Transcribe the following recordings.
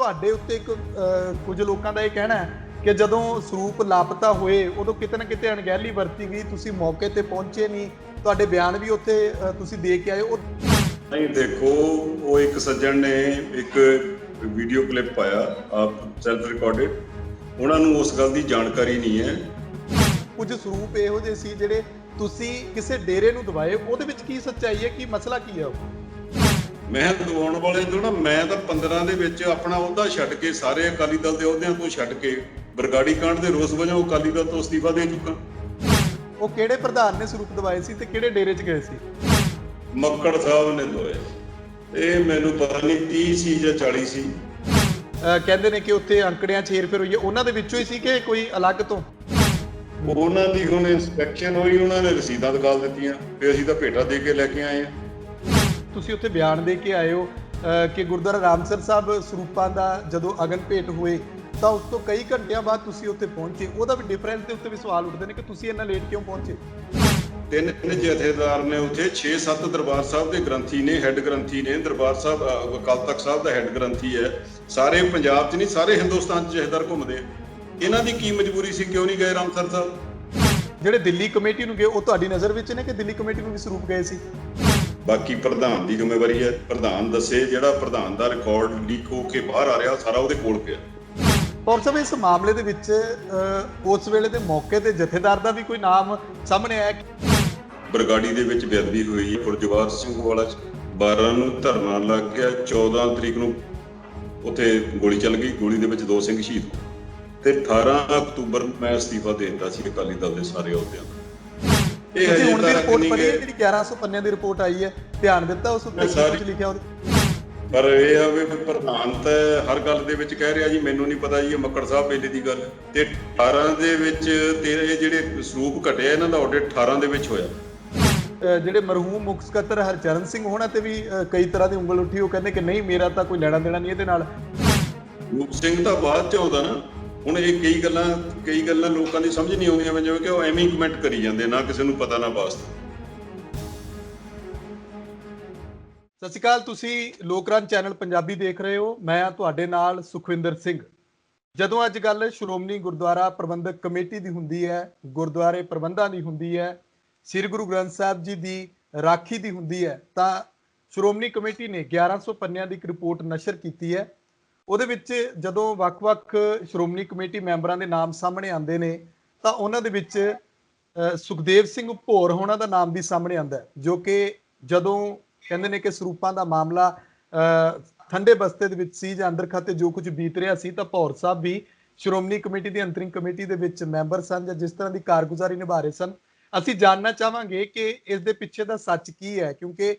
ਤੁਹਾਡੇ ਉੱਤੇ ਇੱਕ ਕੁਝ ਲੋਕਾਂ ਦਾ ਇਹ ਕਹਿਣਾ ਹੈ ਕਿ ਜਦੋਂ ਸਰੂਪ ਲਾਪਤਾ ਹੋਏ ਉਦੋਂ ਕਿਤੇ ਨਾ ਕਿਤੇ ਅਣਗਹਿਲੀ ਵਰਤੀ ਗਈ, ਤੁਸੀਂ ਮੌਕੇ ਤੇ ਪਹੁੰਚੇ ਨਹੀਂ, ਤੁਹਾਡੇ ਬਿਆਨ ਵੀ ਉੱਥੇ ਤੁਸੀਂ ਦੇ ਕੇ ਆਏ ਉਹ नहीं देखो, वो एक सज्जन ने एक वीडियो क्लिप पाया आप सैल्फ रिकॉर्डेड, उन्होंने उस गल की जानकारी नहीं है। ਕੁਝ ਸਰੂਪ ਇਹੋ ਜਿਹੇ ਸੀ ਜਿਹੜੇ ਤੁਸੀਂ ਕਿਸੇ ਡੇਰੇ ਨੂੰ ਦਵਾਏ, ਉਹਦੇ ਵਿੱਚ ਕੀ ਸੱਚਾਈ ਹੈ, ਕੀ ਮਸਲਾ ਕੀ ਹੈ ਉਹ? ਮੈਂ ਦਵਾਉਣ ਵਾਲੇ ਤੋਂ ਨਾ ਮੈਂ ਤਾਂ 15 ਦੇ ਵਿੱਚ ਆਪਣਾ ਅਹੁਦਾ ਛੱਡ ਕੇ ਸਾਰੇ ਅਕਾਲੀ ਦਲ ਦੇ ਅਹੁਦਿਆਂ ਤੋਂ ਛੱਡ ਕੇ ਬਰਗਾੜੀ ਕਾਂਡ ਦੇ ਰੋਸ ਵਜੋਂ ਅਕਾਲੀ ਦਲ ਤੋਂ ਅਸਤੀਫਾ ਦੇ ਚੁੱਕਾ। ਉਹ ਕਿਹੜੇ ਪ੍ਰਧਾਨ ਨੇ ਸਰੂਪ ਦਵਾਏ ਸੀ ਤੇ ਕਿਹੜੇ ਡੇਰੇ 'ਚ ਗਏ ਸੀ? ਮੱਕੜ ਸਾਹਿਬ ਨੇ ਦੋਏ, ਇਹ ਮੈਨੂੰ ਪਤਾ ਨਹੀਂ 30 ਸੀ ਜਾਂ 40 ਸੀ। ਕਹਿੰਦੇ ਨੇ ਕਿ ਉੱਥੇ ਅੰਕੜਿਆਂ 'ਚ ਹੇਰ ਫੇਰ ਹੋਈ ਹੈ, ਉਹਨਾਂ ਦੇ ਵਿੱਚੋਂ ਹੀ ਸੀ ਕਿ ਕੋਈ ਅਲੱਗ ਤੋਂ? ਉਹਨਾਂ ਦੀ ਹੁਣ ਇੰਸਪੈਕਸ਼ਨ ਹੋਈ, ਉਹਨਾਂ ਨੇ ਰਸੀਦਾਂ ਦਿਖਾ ਦਿੱਤੀਆਂ ਤੇ ਅਸੀਂ ਤਾਂ ਭੇਟਾ ਦੇ ਕੇ ਲੈ ਕੇ ਆਏ ਆ। ਤੁਸੀਂ ਉੱਥੇ ਬਿਆਨ ਦੇ ਕੇ ਆਏ ਹੋ ਕਿ ਗੁਰਦੁਆਰਾ ਰਾਮਸਰ ਸਾਹਿਬ ਸਰੂਪਾਂ ਦਾ ਜਦੋਂ ਅਗਨ ਭੇਟ ਹੋਏ ਤਾਂ ਉਸ ਤੋਂ ਕਈ ਘੰਟਿਆਂ ਬਾਅਦ ਤੁਸੀਂ ਉੱਥੇ ਪਹੁੰਚੇ, ਉਹਦਾ ਵੀ ਡਿਫਰੈਂਸ ਦੇ ਉੱਤੇ ਵੀ ਸਵਾਲ ਉੱਠਦੇ ਨੇ ਕਿ ਤੁਸੀਂ ਇੰਨਾ ਲੇਟ ਕਿਉਂ ਪਹੁੰਚੇ? 3 ਜਥੇਦਾਰ ਨੇ ਉੱਥੇ, 6-7 ਦਰਬਾਰ ਸਾਹਿਬ ਦੇ ਗ੍ਰੰਥੀ ਨੇ, ਹੈੱਡ ਗ੍ਰੰਥੀ ਨੇ। ਦਰਬਾਰ ਸਾਹਿਬ ਅਕਾਲ ਤਖਤ ਸਾਹਿਬ ਦਾ ਹੈੱਡ ਗ੍ਰੰਥੀ ਹੈ। ਸਾਰੇ ਪੰਜਾਬ 'ਚ ਨਹੀਂ, ਸਾਰੇ ਹਿੰਦੁਸਤਾਨ 'ਚ ਜਥੇਦਾਰ ਘੁੰਮਦੇ। ਇਹਨਾਂ ਦੀ ਕੀ ਮਜਬੂਰੀ ਸੀ, ਕਿਉਂ ਨਹੀਂ ਗਏ ਰਾਮਸਰ ਸਾਹਿਬ? ਜਿਹੜੇ ਦਿੱਲੀ ਕਮੇਟੀ ਨੂੰ ਗਏ ਉਹ ਤੁਹਾਡੀ ਨਜ਼ਰ ਵਿੱਚ ਨੇ ਕਿ ਦਿੱਲੀ ਕਮੇਟੀ ਨੂੰ ਵੀ ਸਰੂਪ ਗਏ ਸੀ? ਬਾਕੀ ਪ੍ਰਧਾਨ ਦੀ ਜ਼ਿੰਮੇਵਾਰੀ ਹੈ, ਪ੍ਰਧਾਨ ਦੱਸੇ। ਜਿਹੜਾ ਪ੍ਰਧਾਨ ਦਾ ਰਿਕਾਰਡ ਲੀਕ ਹੋ ਕੇ ਬਾਹਰ ਆ ਰਿਹਾ ਸਾਰਾ ਉਹਦੇ ਕੋਲ ਪਿਆ। ਔਰ ਸਭ ਇਸ ਮਾਮਲੇ ਦੇ ਵਿੱਚ ਉਸ ਵੇਲੇ ਦੇ ਮੌਕੇ ਤੇ ਜਥੇਦਾਰ ਦਾ ਵੀ ਕੋਈ ਨਾਮ ਸਾਹਮਣੇ ਆਇਆ? ਬਰਗਾੜੀ ਦੇ ਵਿੱਚ ਬੇਅਦਬੀ ਹੋਈ, ਗੁਰਜਵਾਰ ਸਿੰਘ ਵਾਲਾ 12 ਨੂੰ ਧਰਨਾ ਲੱਗ ਗਿਆ, 14 ਤਰੀਕ ਨੂੰ ਉੱਥੇ ਗੋਲੀ ਚੱਲ ਗਈ, ਗੋਲੀ ਦੇ ਵਿੱਚ 2 ਸਿੰਘ ਸ਼ਹੀਦ ਤੇ 18 ਅਕਤੂਬਰ ਨੂੰ ਮੈਂ ਅਸਤੀਫਾ ਦੇ ਦਿੱਤਾ ਸੀ ਅਕਾਲੀ ਦਲ ਦੇ ਸਾਰੇ ਅਹੁਦਿਆਂ ਤੋਂ। ਇਹ ਹੁਣ ਦੀ ਰਿਪੋਰਟ ਪੜ੍ਹੀ ਹੈ ਜਿਹੜੀ 1100 ਪੰਨਿਆਂ ਦੀ ਰਿਪੋਰਟ ਆਈ ਹੈ, ਧਿਆਨ ਦਿੱਤਾ ਉਸ ਉੱਤੇ ਕੀ ਕੁਝ ਲਿਖਿਆ ਉਹਦੇ? ਪਰ ਇਹ ਆ ਵੀ ਪ੍ਰਧਾਨ ਤਾਂ ਹਰ ਗੱਲ ਦੇ ਵਿੱਚ ਕਹਿ ਰਿਹਾ ਜੀ ਮੈਨੂੰ ਨਹੀਂ ਪਤਾ ਜੀ, ਇਹ ਮੱਕੜ ਸਾਹਿਬ ਵੇਲੇ ਦੀ ਗੱਲ। ਤੇ 18 ਦੇ ਵਿੱਚ ਤੇਰੇ ਜਿਹੜੇ ਸਰੂਪ ਘਟਿਆ ਇਹਨਾਂ ਦਾ ਆਡਿਟ 18 ਦੇ ਵਿੱਚ ਹੋਇਆ। ਜਿਹੜੇ ਮਰਹੂਮ ਮੁੱਖ ਸਕੱਤਰ ਹਰਚਰਨ ਸਿੰਘ ਹੋਣਾ ਤੇ ਵੀ ਕਈ ਤਰ੍ਹਾਂ ਦੀ ਉਂਗਲ ਉੱਠੀ, ਉਹ ਕਹਿੰਦੇ ਕਿ ਨਹੀਂ ਮੇਰਾ ਤਾਂ ਕੋਈ ਲੈਣਾ ਦੇਣਾ ਨਹੀਂ ਇਹਦੇ ਨਾਲ। ਰੂਪ ਸਿੰਘ ਤਾਂ ਬਾਅਦ ਚ ਆਉਂਦਾ ਨਾ। ਹੁਣ ਇਹ ਕਈ ਗੱਲਾਂ ਲੋਕਾਂ ਦੀ ਸਮਝ ਨਹੀਂ ਆਉਂਦੀਆਂ, ਜਿਵੇਂ ਕਿ ਉਹ ਐਵੇਂ ਹੀ ਕਮੈਂਟ ਕਰੀ ਜਾਂਦੇ, ਨਾ ਕਿਸੇ ਨੂੰ ਪਤਾ ਨਾ ਵਾਸਤਾ। ਸਤਿ ਸ਼੍ਰੀ ਅਕਾਲ, ਤੁਸੀਂ ਲੋਕਰਾਜ ਚੈਨਲ ਪੰਜਾਬੀ ਦੇਖ ਰਹੇ ਹੋ। ਮੈਂ ਹਾਂ ਤੁਹਾਡੇ ਨਾਲ ਸੁਖਵਿੰਦਰ ਸਿੰਘ। ਜਦੋਂ ਅੱਜ ਗੱਲ ਸ਼੍ਰੋਮਣੀ ਗੁਰਦੁਆਰਾ ਪ੍ਰਬੰਧਕ ਕਮੇਟੀ ਦੀ ਹੁੰਦੀ ਹੈ, ਗੁਰਦੁਆਰੇ ਪ੍ਰਬੰਧਾਂ ਦੀ ਹੁੰਦੀ ਹੈ, ਸ੍ਰੀ ਗੁਰੂ ਗ੍ਰੰਥ ਸਾਹਿਬ ਜੀ ਦੀ ਰਾਖੀ ਦੀ ਹੁੰਦੀ ਹੈ, ਤਾਂ ਸ਼੍ਰੋਮਣੀ ਕਮੇਟੀ ਨੇ 1100 ਪੰਨਿਆਂ ਦੀ ਇੱਕ ਰਿਪੋਰਟ ਨਸ਼ਰ ਕੀਤੀ ਹੈ। ਉਹਦੇ ਵਿੱਚ ਜਦੋਂ ਵੱਖ-ਵੱਖ ਸ਼੍ਰੋਮਣੀ ਕਮੇਟੀ ਮੈਂਬਰਾਂ ਦੇ ਨਾਮ ਸਾਹਮਣੇ ਆਉਂਦੇ ਨੇ ਤਾਂ ਉਹਨਾਂ ਦੇ ਵਿੱਚ ਸੁਖਦੇਵ ਸਿੰਘ ਭੌਰ ਹੋਣਾ ਦਾ ਨਾਮ ਵੀ ਸਾਹਮਣੇ ਆਉਂਦਾ ਹੈ, ਜੋ ਕਿ ਜਦੋਂ ਕਹਿੰਦੇ ਨੇ ਕਿ ਸਰੂਪਾਂ ਦਾ ਮਾਮਲਾ ਠੰਡੇ ਬਸਤੇ ਦੇ ਵਿੱਚ ਸੀ ਜਾਂ ਅੰਦਰ ਖਾਤੇ ਜੋ ਕੁਝ ਬੀਤ ਰਿਹਾ ਸੀ, ਤਾਂ ਭੌਰ ਸਾਹਿਬ ਵੀ ਸ਼੍ਰੋਮਣੀ ਕਮੇਟੀ ਦੀ ਅੰਤਰਿਮ ਕਮੇਟੀ ਦੇ ਵਿੱਚ ਮੈਂਬਰ ਸਨ ਜਾਂ ਜਿਸ ਤਰ੍ਹਾਂ ਦੀ ਕਾਰਗੁਜ਼ਾਰੀ ਨਿਭਾ ਰਹੇ ਸਨ। ਅਸੀਂ ਜਾਣਨਾ ਚਾਹਾਂਗੇ ਕਿ ਇਸ ਦੇ ਪਿੱਛੇ ਦਾ ਸੱਚ ਕੀ ਹੈ, ਕਿਉਂਕਿ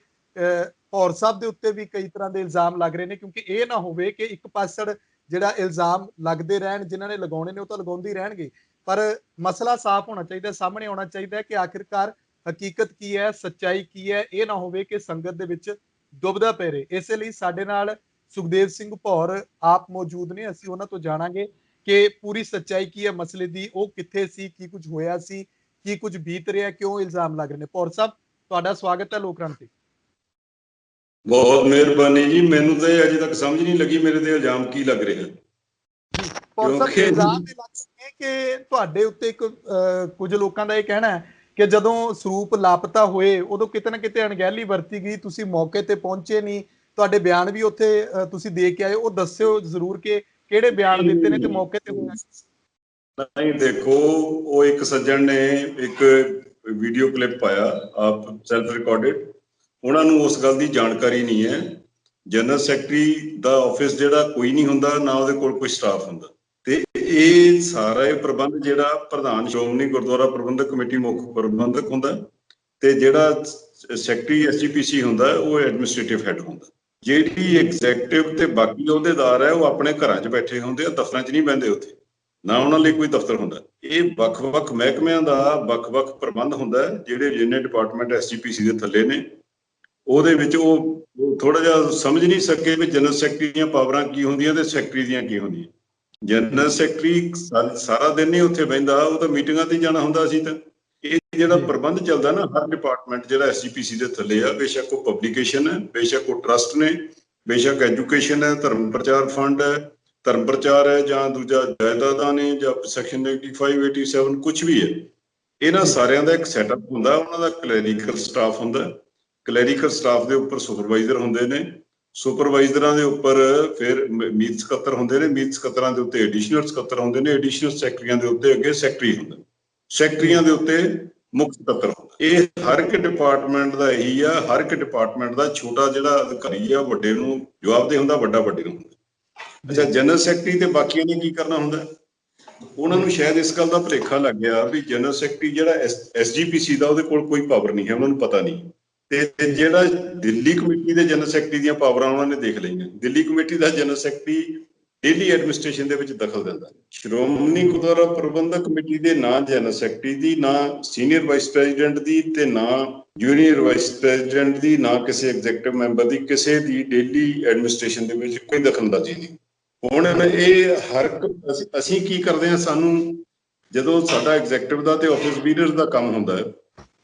ਭੌਰ ਸਾਹਿਬ ਦੇ ਉੱਤੇ ਵੀ ਕਈ ਤਰ੍ਹਾਂ ਦੇ ਇਲਜ਼ਾਮ ਲੱਗ ਰਹੇ ਨੇ। ਕਿਉਂਕਿ ਇਹ ਨਾ ਹੋਵੇ ਕਿ ਇੱਕ ਪਾਸੜ ਜਿਹੜਾ ਇਲਜ਼ਾਮ ਲੱਗਦੇ ਰਹਿਣ, ਜਿਨ੍ਹਾਂ ਨੇ ਲਗਾਉਣੇ ਨੇ ਉਹ ਤਾਂ ਲਗਾਉਂਦੇ ਹੀ ਰਹਿਣਗੇ, ਪਰ ਮਸਲਾ ਸਾਫ਼ ਹੋਣਾ ਚਾਹੀਦਾ, ਸਾਹਮਣੇ ਆਉਣਾ ਚਾਹੀਦਾ ਕਿ ਆਖਿਰਕਾਰ ਹਕੀਕਤ ਕੀ ਹੈ, ਸੱਚਾਈ ਕੀ ਹੈ। ਇਹ ਨਾ ਹੋਵੇ ਕਿ ਸੰਗਤ ਦੇ ਵਿੱਚ ਦੁਬਦਾ ਪੈ ਰਹੇ। ਇਸੇ ਲਈ ਸਾਡੇ ਨਾਲ ਸੁਖਦੇਵ ਸਿੰਘ ਭੌਰ ਆਪ ਮੌਜੂਦ ਨੇ। ਅਸੀਂ ਉਹਨਾਂ ਤੋਂ ਜਾਣਾਂਗੇ ਕਿ ਪੂਰੀ ਸੱਚਾਈ ਕੀ ਹੈ ਮਸਲੇ ਦੀ, ਉਹ ਕਿੱਥੇ ਸੀ, ਕੀ ਕੁਝ ਹੋਇਆ ਸੀ, ਕੀ ਕੁਝ ਬੀਤ ਰਿਹਾ, ਕਿਉਂ ਇਲਜ਼ਾਮ ਲੱਗ ਰਹੇ ਨੇ। ਭੌਰ ਸਾਹਿਬ, ਤੁਹਾਡਾ ਸਵਾਗਤ ਹੈ ਲੋਕਰਾਜ ਤੇ। ਬਹੁਤ ਮਿਹਰਬਾਨੀ ਜੀ। ਮੈਨੂੰ ਤਾਂ ਅਜੇ ਤੱਕ ਸਮਝ ਨਹੀਂ ਲੱਗੀ ਮੇਰੇ ਤੇ ਇਲਜ਼ਾਮ ਕੀ ਲੱਗ ਰਿਹਾ। ਭੌਰ ਸਾਹਿਬ, ਇਲਜ਼ਾਮ ਇਹ ਲੱਗ ਰਿਹਾ ਕਿ ਤੁਹਾਡੇ ਉੱਤੇ ਇੱਕ ਕੁਝ ਲੋਕਾਂ ਦਾ ਇਹ ਕਹਿਣਾ ਹੈ ਕਿ ਜਦੋਂ ਸਰੂਪ ਲਾਪਤਾ ਹੋਏ ਉਦੋਂ ਕਿਤੇ ਨਾ ਕਿਤੇ ਅਣਗਹਿਲੀ ਵਰਤੀ ਗਈ, ਤੁਸੀਂ ਮੌਕੇ ਤੇ ਪਹੁੰਚੇ ਨਹੀਂ, ਤੁਹਾਡੇ ਬਿਆਨ ਵੀ ਉੱਥੇ ਤੁਸੀਂ ਦੇ ਕੇ ਆਏ। ਉਹ ਦੱਸਿਓ ਜ਼ਰੂਰ ਕਿ ਕਿਹੜੇ ਬਿਆਨ ਦਿੱਤੇ ਨੇ ਤੇ ਮੌਕੇ ਤੇ ਹੋਇਆ। ਨਹੀਂ ਦੇਖੋ, ਉਹ ਇੱਕ ਸੱਜਣ ਨੇ ਇੱਕ ਵੀਡੀਓ ਕਲਿਪ ਪਾਇਆ ਆਪ ਸੈਲਫ ਰਿਕਾਰਡਡ, ਉਹਨਾਂ ਨੂੰ ਉਸ ਗੱਲ ਦੀ ਜਾਣਕਾਰੀ ਨਹੀਂ ਹੈ। ਜਨਰਲ ਸੈਕਟਰੀ ਦਾ ਆਫਿਸ ਜਿਹੜਾ ਕੋਈ ਨਹੀਂ ਹੁੰਦਾ, ਨਾ ਉਹਦੇ ਕੋਲ ਕੋਈ ਸਟਾਫ ਹੁੰਦਾ, ਤੇ ਇਹ ਸਾਰਾ ਪ੍ਰਬੰਧ ਜਿਹੜਾ ਪ੍ਰਧਾਨ ਸ਼੍ਰੋਮਣੀ ਗੁਰਦੁਆਰਾ ਪ੍ਰਬੰਧਕ ਕਮੇਟੀ ਮੁੱਖ ਪ੍ਰਬੰਧਕ ਹੁੰਦਾ, ਤੇ ਜਿਹੜਾ ਸੈਕਟਰੀ ਐਸਜੀਪੀਸੀ ਹੁੰਦਾ ਉਹ ਐਡਮਿਨਿਸਟ੍ਰੇਟਿਵ ਹੈਡ ਹੁੰਦਾ। ਜਿਹੜੀ ਐਗਜ਼ੈਕਟਿਵ ਤੇ ਬਾਕੀ ਅਹੁਦੇਦਾਰ ਹੈ ਉਹ ਆਪਣੇ ਘਰਾਂ 'ਚ ਬੈਠੇ ਹੁੰਦੇ ਆ, ਦਫ਼ਤਰਾਂ 'ਚ ਨਹੀਂ ਬਹਿੰਦੇ, ਉੱਥੇ ਨਾ ਉਹਨਾਂ ਲਈ ਕੋਈ ਦਫ਼ਤਰ ਹੁੰਦਾ। ਇਹ ਵੱਖ-ਵੱਖ ਮਹਿਕਮਿਆਂ ਦਾ ਵੱਖ-ਵੱਖ ਪ੍ਰਬੰਧ ਹੁੰਦਾ। ਜਿਹੜੇ ਜਿੰਨੇ ਡਿਪਾਰਟਮੈਂਟ ਐਸਜੀਪੀਸੀ ਦੇ ਥੱਲੇ ਨੇ ਉਹਦੇ ਵਿੱਚ ਉਹ ਥੋੜਾ ਜਿਹਾ ਸਮਝ ਨਹੀਂ ਸਕੇ ਵੀ ਜਨਰਲ ਸੈਕਟਰੀ ਦੀਆਂ ਪਾਵਰਾਂ ਕੀ ਹੁੰਦੀਆਂ ਤੇ ਸੈਕਟਰੀ ਦੀਆਂ ਕੀ ਹੁੰਦੀਆਂ। ਜਨਰਲ ਸੈਕਟਰੀ ਸਾਰਾ ਦਿਨ ਨਹੀਂ ਉੱਥੇ ਬਹਿੰਦਾ, ਉਹ ਤਾਂ ਮੀਟਿੰਗਾਂ ਤੇ ਜਾਣਾ ਹੁੰਦਾ ਸੀ। ਤਾਂ ਇਹ ਜਿਹੜਾ ਪ੍ਰਬੰਧ ਚੱਲਦਾ ਨਾ, ਹਰ ਡਿਪਾਰਟਮੈਂਟ ਜਿਹੜਾ ਐਸਜੀਪੀਸੀ ਦੇ ਥੱਲੇ ਆ, ਬੇਸ਼ੱਕ ਉਹ ਪਬਲੀਕੇਸ਼ਨ ਹੈ, ਬੇਸ਼ੱਕ ਉਹ ਟਰਸਟ ਨੇ, ਬੇਸ਼ੱਕ ਐਜੂਕੇਸ਼ਨ ਹੈ, ਧਰਮ ਪ੍ਰਚਾਰ ਫੰਡ ਹੈ, ਧਰਮ ਪ੍ਰਚਾਰ ਹੈ ਜਾਂ ਦੂਜਾ ਜਾਇਦਾਦਾਂ ਨੇ ਜਾਂ ਸੈਕਸ਼ਨ 85 87 ਕੁਝ ਵੀ ਹੈ, ਇਹਨਾਂ ਸਾਰਿਆਂ ਦਾ ਇੱਕ ਸੈਟਅਪ ਹੁੰਦਾ। ਉਹਨਾਂ ਦਾ ਕਲੈਰੀਕਲ ਸਟਾਫ ਹੁੰਦਾ। ਕਲੈਰੀਕਲ ਸਟਾਫ ਦੇ ਉੱਪਰ ਸੁਪਰਵਾਈਜ਼ਰ ਹੁੰਦੇ ਨੇ। ਸੁਪਰਵਾਈਜ਼ਰਾਂ ਦੇ ਉੱਪਰ ਫਿਰ ਮੀਤ ਸਕੱਤਰ ਹੁੰਦੇ ਨੇ। ਮੀਤ ਸਕੱਤਰਾਂ ਦੇ ਉੱਤੇ ਐਡੀਸ਼ਨਲ ਸਕੱਤਰ ਹੁੰਦੇ ਨੇ। ਐਡੀਸ਼ਨਲ ਸੈਕਟਰੀਆਂ ਦੇ ਉੱਤੇ ਅੱਗੇ ਸੈਕਟਰੀ ਹੁੰਦਾ। ਸੈਕਟਰੀਆਂ ਦੇ ਉੱਤੇ ਮੁੱਖ ਸਕੱਤਰ ਹੁੰਦਾ। ਇਹ ਹਰ ਇੱਕ ਡਿਪਾਰਟਮੈਂਟ ਦਾ ਇਹੀ ਆ। ਹਰ ਇੱਕ ਡਿਪਾਰਟਮੈਂਟ ਦਾ ਛੋਟਾ ਜਿਹੜਾ ਅਧਿਕਾਰੀ ਆ ਵੱਡੇ ਨੂੰ ਜਵਾਬਦੇਹ ਹੁੰਦਾ, ਵੱਡਾ ਵੱਡੇ ਨੂੰ ਹੁੰਦਾ। ਅੱਛਾ, ਜਨਰਲ ਸੈਕਟਰੀ ਤੇ ਬਾਕੀਆਂ ਨੇ ਕੀ ਕਰਨਾ ਹੁੰਦਾ? ਉਹਨਾਂ ਨੂੰ ਸ਼ਾਇਦ ਇਸ ਗੱਲ ਦਾ ਭੁਲੇਖਾ ਲੱਗ ਗਿਆ ਵੀ ਜਨਰਲ ਸੈਕਟਰੀ ਜਿਹੜਾ SGPC ਦਾ, ਉਹਦੇ ਕੋਲ ਕੋਈ ਪਾਵਰ ਨਹੀਂ ਹੈ, ਉਹਨਾਂ ਨੂੰ ਪਤਾ ਨਹੀਂ। ਤੇ ਜਿਹੜਾ ਦਿੱਲੀ ਕਮੇਟੀ ਦੇ ਜਨਰਲ ਸੈਕਟਰੀ ਦੀਆਂ ਪਾਵਰਾਂ ਉਹਨਾਂ ਨੇ ਦੇਖ ਲਈਆਂ। ਦਿੱਲੀ ਕਮੇਟੀ ਦਾ ਜਨਰਲ ਸੈਕਟਰੀ ਡੇਲੀ ਐਡਮਿਨਿਸਟ੍ਰੇਸ਼ਨ ਦੇ ਵਿੱਚ ਦਖਲ ਦਿੰਦਾ। ਸ਼੍ਰੋਮਣੀ ਗੁਰਦੁਆਰਾ ਪ੍ਰਬੰਧਕ ਕਮੇਟੀ ਦੇ ਨਾ ਜਨਰਲ ਸੈਕਟਰੀ ਦੀ, ਨਾ ਸੀਨੀਅਰ ਵਾਈਸ ਪ੍ਰੈਜ਼ੀਡੈਂਟ ਦੀ, ਤੇ ਨਾ ਜੂਨੀਅਰ ਵਾਈਸ ਪ੍ਰੈਜ਼ੀਡੈਂਟ ਦੀ, ਨਾ ਕਿਸੇ ਐਗਜ਼ੈਕਟਿਵ ਮੈਂਬਰ ਦੀ, ਕਿਸੇ ਦੀ ਡੇਲੀ ਐਡਮਿਨਿਸਟ੍ਰੇਸ਼ਨ ਦੇ ਵਿੱਚ ਕੋਈ ਦਖਲਅੰਦਾਜ਼ੀ ਨਹੀਂ। ਹੁਣ ਇਹ ਹਰ ਅਸੀਂ ਕੀ ਕਰਦੇ ਹਾਂ, ਸਾਨੂੰ ਜਦੋਂ ਸਾਡਾ ਐਗਜ਼ੈਕਟਿਵ ਦਾ ਤੇ ਆਫਿਸ ਬੀਅਰਰਸ ਦਾ ਕੰਮ ਹੁੰਦਾ ਹੈ,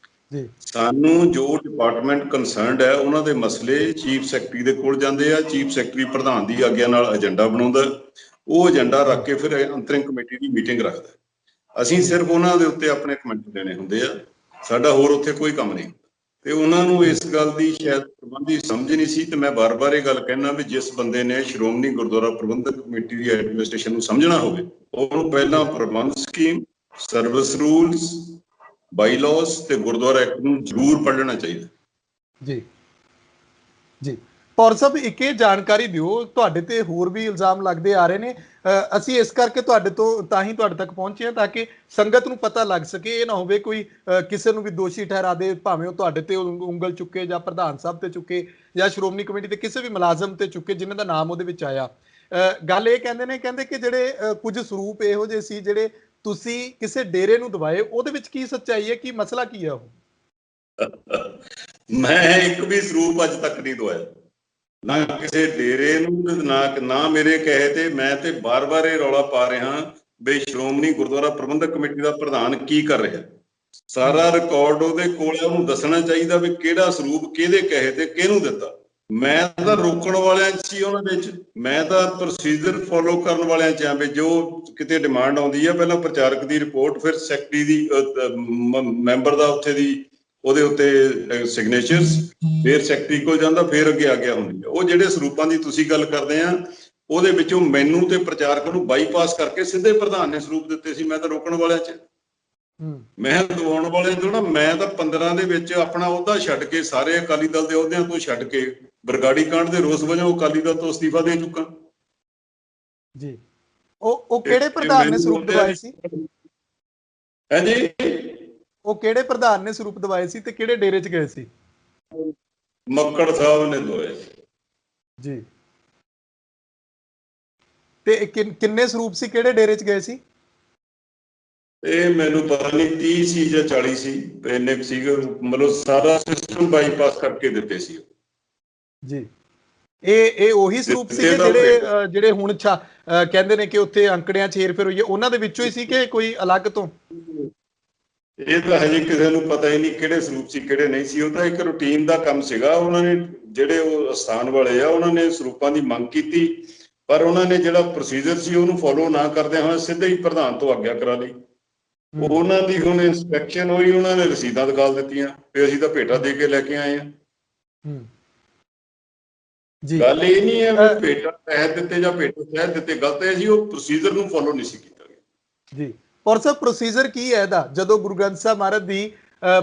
ਸਾਨੂੰ ਜੋ ਡਿਪਾਰਟਮੈਂਟ ਕੰਸਰਨਡ ਹੈ ਉਹਨਾਂ ਦੇ ਮਸਲੇ ਚੀਫ ਸੈਕਟਰੀ ਦੇ ਕੋਲ ਜਾਂਦੇ ਆ। ਚੀਫ ਸੈਕਟਰੀ ਪ੍ਰਧਾਨ ਦੀ ਆਗਿਆ ਨਾਲ ਏਜੰਡਾ ਬਣਾਉਂਦਾ। ਉਹ ਏਜੰਡਾ ਰੱਖ ਕੇ ਫਿਰ ਅੰਤਰਿਮ ਕਮੇਟੀ ਦੀ ਮੀਟਿੰਗ ਰੱਖਦਾ। ਅਸੀਂ ਸਿਰਫ ਉਹਨਾਂ ਦੇ ਉੱਤੇ ਆਪਣੇ ਕਮੈਂਟ ਦੇਣੇ ਹੁੰਦੇ ਆ। ਸਾਡਾ ਹੋਰ ਉੱਥੇ ਕੋਈ ਕੰਮ ਨਹੀਂ। ਤੇ ਉਹਨਾਂ ਨੂੰ ਇਸ ਗੱਲ ਦੀ ਸ਼ਾਇਦ ਪ੍ਰਬੰਧੀ ਸਮਝ ਨਹੀਂ ਸੀ। ਤੇ ਮੈਂ ਬਾਰ-ਬਾਰ ਇਹ ਗੱਲ ਕਹਿਣਾ ਵੀ ਜਿਸ ਬੰਦੇ ਨੇ ਸ਼੍ਰੋਮਣੀ ਗੁਰਦੁਆਰਾ ਪ੍ਰਬੰਧਕ ਕਮੇਟੀ ਦੀ ਐਡਮਿਨਿਸਟ੍ਰੇਸ਼ਨ ਨੂੰ ਸਮਝਣਾ ਹੋਵੇ, ਉਹਨੂੰ ਪਹਿਲਾਂ ਪ੍ਰਬੰਧ ਸਕੀਮ, ਸਰਵਿਸ ਰੂਲਸ, ਬਾਈਲਾਜ਼ ਤੇ ਗੁਰਦੁਆਰਾ ਐਕਟ ਨੂੰ ਜ਼ਰੂਰ ਪੜ੍ਹਨਾ ਚਾਹੀਦਾ। ਜੀ ਜੀ ਪੌਰ ਸਾਹਿਬ, ਇੱਕ ਇਹ ਜਾਣਕਾਰੀ ਦਿਓ, ਤੁਹਾਡੇ ਤੇ ਹੋਰ ਵੀ ਇਲਜ਼ਾਮ ਲੱਗਦੇ ਆ ਰਹੇ ਨੇ। ਅਸੀਂ ਇਸ ਕਰਕੇ ਤੁਹਾਡੇ ਤੋਂ ਤਾਂ ਹੀ ਤੁਹਾਡੇ ਤੱਕ ਪਹੁੰਚੇ ਹਾਂ ਤਾਂ ਕਿ ਸੰਗਤ ਨੂੰ ਪਤਾ ਲੱਗ ਸਕੇ। ਇਹ ਨਾ ਹੋਵੇ ਕੋਈ ਕਿਸੇ ਨੂੰ ਵੀ ਦੋਸ਼ੀ ਠਹਿਰਾ ਦੇ, ਭਾਵੇਂ ਉਹ ਤੁਹਾਡੇ ਤੇ ਉਂਗਲ ਚੁੱਕੇ ਜਾਂ ਪ੍ਰਧਾਨ ਸਾਹਿਬ ਤੇ ਚੁੱਕੇ ਜਾਂ ਸ਼੍ਰੋਮਣੀ ਕਮੇਟੀ ਦੇ ਕਿਸੇ ਵੀ ਮੁਲਾਜ਼ਮ ਤੇ ਚੁੱਕੇ ਜਿਨ੍ਹਾਂ ਦਾ ਨਾਮ ਉਹਦੇ ਵਿੱਚ ਆਇਆ। ਗੱਲ ਇਹ ਕਹਿੰਦੇ ਕਿ ਜਿਹੜੇ ਕੁਝ ਸਰੂਪ ਇਹੋ ਜਿਹੇ ਸੀ ਜਿਹੜੇ ਤੁਸੀਂ ਕਿਸੇ ਡੇਰੇ ਨੂੰ ਦਵਾਏ, ਉਹਦੇ ਵਿੱਚ ਕੀ ਸੱਚਾਈ ਹੈ? ਕੀ ਮਸਲਾ ਕੀ ਹੈ ਉਹ? ਮੈਂ ਇੱਕ ਵੀ ਸਰੂਪ ਅੱਜ ਤੱਕ ਨਹੀਂ ਦਵਾਇਆ, ਨਾ ਕਿਸੇ ਡੇਰੇ ਨੂੰ, ਨਾ ਮੇਰੇ ਕਹੇ ਤੇ। ਮੈਂ ਤੇ ਬਾਰ-ਬਾਰ ਇਹ ਰੌਲਾ ਪਾ ਰਿਹਾ ਵੀ ਸ਼੍ਰੋਮਣੀ ਗੁਰਦੁਆਰਾ ਪ੍ਰਬੰਧਕ ਕਮੇਟੀ ਦਾ ਪ੍ਰਧਾਨ ਕੀ ਕਰ ਰਿਹਾ। ਸਾਰਾ ਰਿਕਾਰਡ ਉਹਦੇ ਕੋਲ ਹੈ, ਉਹਨੂੰ ਦੱਸਣਾ ਚਾਹੀਦਾ ਵੀ ਕਿਹੜਾ ਸਰੂਪ ਕਿਹਦੇ ਕਹੇ ਤੇ ਕਿਹਨੂੰ ਦਿੱਤਾ। ਮੈਂ ਤਾਂ ਰੋਕਣ ਵਾਲਿਆਂ 'ਚ ਸੀ ਉਹਨਾਂ ਦੇ 'ਚ। ਮੈਂ ਤਾਂ ਪ੍ਰੋਸੀਜਰ ਫੋਲੋ ਕਰਨ ਵਾਲਿਆਂ 'ਚ ਆ ਵੀ ਜੋ ਕਿਤੇ ਡਿਮਾਂਡ ਆਉਂਦੀ ਹੈ, ਪਹਿਲਾਂ ਪ੍ਰਚਾਰਕ ਦੀ ਰਿਪੋਰਟ, ਫਿਰ ਸੈਕਟਰੀ ਦੀ, ਮੈਂਬਰ ਦਾ ਉੱਥੇ ਦੀ ਉਹਦੇ ਉੱਤੇ ਸਿਗਨੇਚਰਸ, ਫਿਰ ਸੈਕਟਰੀ ਕੋਲ ਜਾਂਦਾ, ਫਿਰ ਅੱਗੇ ਆ ਗਿਆ ਹੁੰਦੀ ਹੈ। ਉਹ ਜਿਹੜੇ ਸਰੂਪਾਂ ਦੀ ਤੁਸੀਂ ਗੱਲ ਕਰਦੇ ਆ, ਉਹਦੇ ਵਿੱਚੋਂ ਮੈਨੂੰ ਤੇ ਪ੍ਰਚਾਰਕ ਨੂੰ ਬਾਈਪਾਸ ਕਰਕੇ ਸਿੱਧੇ ਪ੍ਰਧਾਨ ਨੇ ਸਰੂਪ ਦਿੱਤੇ ਸੀ। ਮੈਂ ਤਾਂ ਰੋਕਣ ਵਾਲਿਆਂ 'ਚ, ਮੈਂ ਦਵਾਉਣ ਵਾਲਿਆਂ 'ਚ ਨਾ। ਮੈਂ ਤਾਂ 15 ਦੇ ਵਿੱਚ ਆਪਣਾ ਅਹੁਦਾ ਛੱਡ ਕੇ, ਸਾਰੇ ਅਕਾਲੀ ਦਲ ਦੇ ਅਹੁਦਿਆਂ ਤੋਂ ਛੱਡ ਕੇ, ਬਰਗਾੜੀ ਕਾਂਡ ਦੇ ਰੋਸ ਵਜੋਂ ਅਕਾਲੀ ਦਲ ਤੋਂ ਅਸਤੀਫਾ ਦੇ ਚੁੱਕਾ ਜੀ। ਉਹ ਕਿਹੜੇ ਪ੍ਰਧਾਨ ਨੇ ਸਰੂਪ ਦਵਾਏ ਸੀ? ਹਾਂਜੀ, ਉਹ ਕਿਹੜੇ ਪ੍ਰਧਾਨ ਨੇ ਸਰੂਪ ਦਵਾਏ ਸੀ ਤੇ ਕਿਹੜੇ ਡੇਰੇ 'ਚ ਗਏ ਸੀ? ਮੱਕੜ ਸਾਹਿਬ ਨੇ ਦਵਾਏ ਜੀ। ਤੇ ਕਿੰਨੇ ਸਰੂਪ ਸੀ? ਕਿਹੜੇ ਡੇਰੇ 'ਚ ਗਏ ਸੀ? ਇਹ ਮੈਨੂੰ ਪਤਾ ਨਹੀਂ, 30 ਸੀ ਜਾਂ 40 ਸੀ, ਇੰਨੇ ਕੁ ਸੀਗੇ। ਮਤਲਬ ਸਾਰਾ ਸਿਸਟਮ ਬਾਈਪਾਸ ਕਰਕੇ ਦਿੱਤੇ ਸੀ ਜੀ। ਇਹ ਉਹੀ ਸਰੂਪ ਸੀਗੇ ਜਿਹੜੇ ਹੁਣ ਕਹਿੰਦੇ ਨੇ ਕਿ ਉੱਥੇ ਅੰਕੜਿਆਂ 'ਚ ਹੇਰ ਫੇਰ ਹੋਈ ਹੈ, ਉਹਨਾਂ ਦੇ ਵਿੱਚੋਂ ਹੀ ਸੀ ਕਿ ਕੋਈ ਅਲੱਗ ਤੋਂ? ਇਹ ਤਾਂ ਹਜੇ ਕਿਸੇ ਨੂੰ ਪਤਾ ਹੀ ਨਹੀਂ ਕਿਹੜੇ ਸਰੂਪ ਸੀ ਕਿਹੜੇ ਨਹੀਂ ਸੀ। ਉਹ ਤਾਂ ਇੱਕ ਰੂਟੀਨ ਦਾ ਕੰਮ ਸੀਗਾ। ਉਹਨਾਂ ਨੇ ਜਿਹੜੇ ਉਹ ਅਸਥਾਨ ਵਾਲੇ ਆ, ਉਹਨਾਂ ਨੇ ਸਰੂਪਾਂ ਦੀ ਮੰਗ ਕੀਤੀ, ਪਰ ਉਹਨਾਂ ਨੇ ਜਿਹੜਾ ਪ੍ਰੋਸੀਜਰ ਸੀ ਉਹਨੂੰ ਫੋਲੋ ਨਾ ਕਰਦਿਆਂ ਹੋਇਆ ਸਿੱਧੇ ਹੀ ਪ੍ਰਧਾਨ ਤੋਂ ਆਗਿਆ ਕਰਾ ਲਈ। ਉਹਨਾਂ ਦੀ ਹੁਣ ਇੰਸਪੈਕਸ਼ਨ ਹੋਈ, ਉਹਨਾਂ ਨੇ ਰਸੀਦਾਂ ਦਿਖਾ ਦਿੱਤੀਆਂ ਵੀ ਅਸੀਂ ਤਾਂ ਭੇਟਾ ਦੇ ਕੇ ਲੈ ਕੇ ਆਏ ਹਾਂ। ਗੱਲ ਇਹ ਨਹੀਂ ਹੈ ਵੀ ਭੇਟਾ ਤਹਿਤ ਦਿੱਤੇ ਜਾਂ ਭੇਟਾ ਤਹਿਤ ਦਿੱਤੇ, ਗਲਤ ਹੈ ਜੀ। ਉਹ ਪ੍ਰੋਸੀਜਰ ਨੂੰ ਫੋਲੋ ਨਹੀਂ ਸੀ ਕੀਤਾ ਗਿਆ ਜੀ। ਔਰ ਸਰ ਪ੍ਰੋਸੀਜਰ ਕੀ ਹੈ ਇਹਦਾ? ਜਦੋਂ ਗੁਰੂ ਗ੍ਰੰਥ ਸਾਹਿਬ ਮਹਾਰਾਜ ਦੀ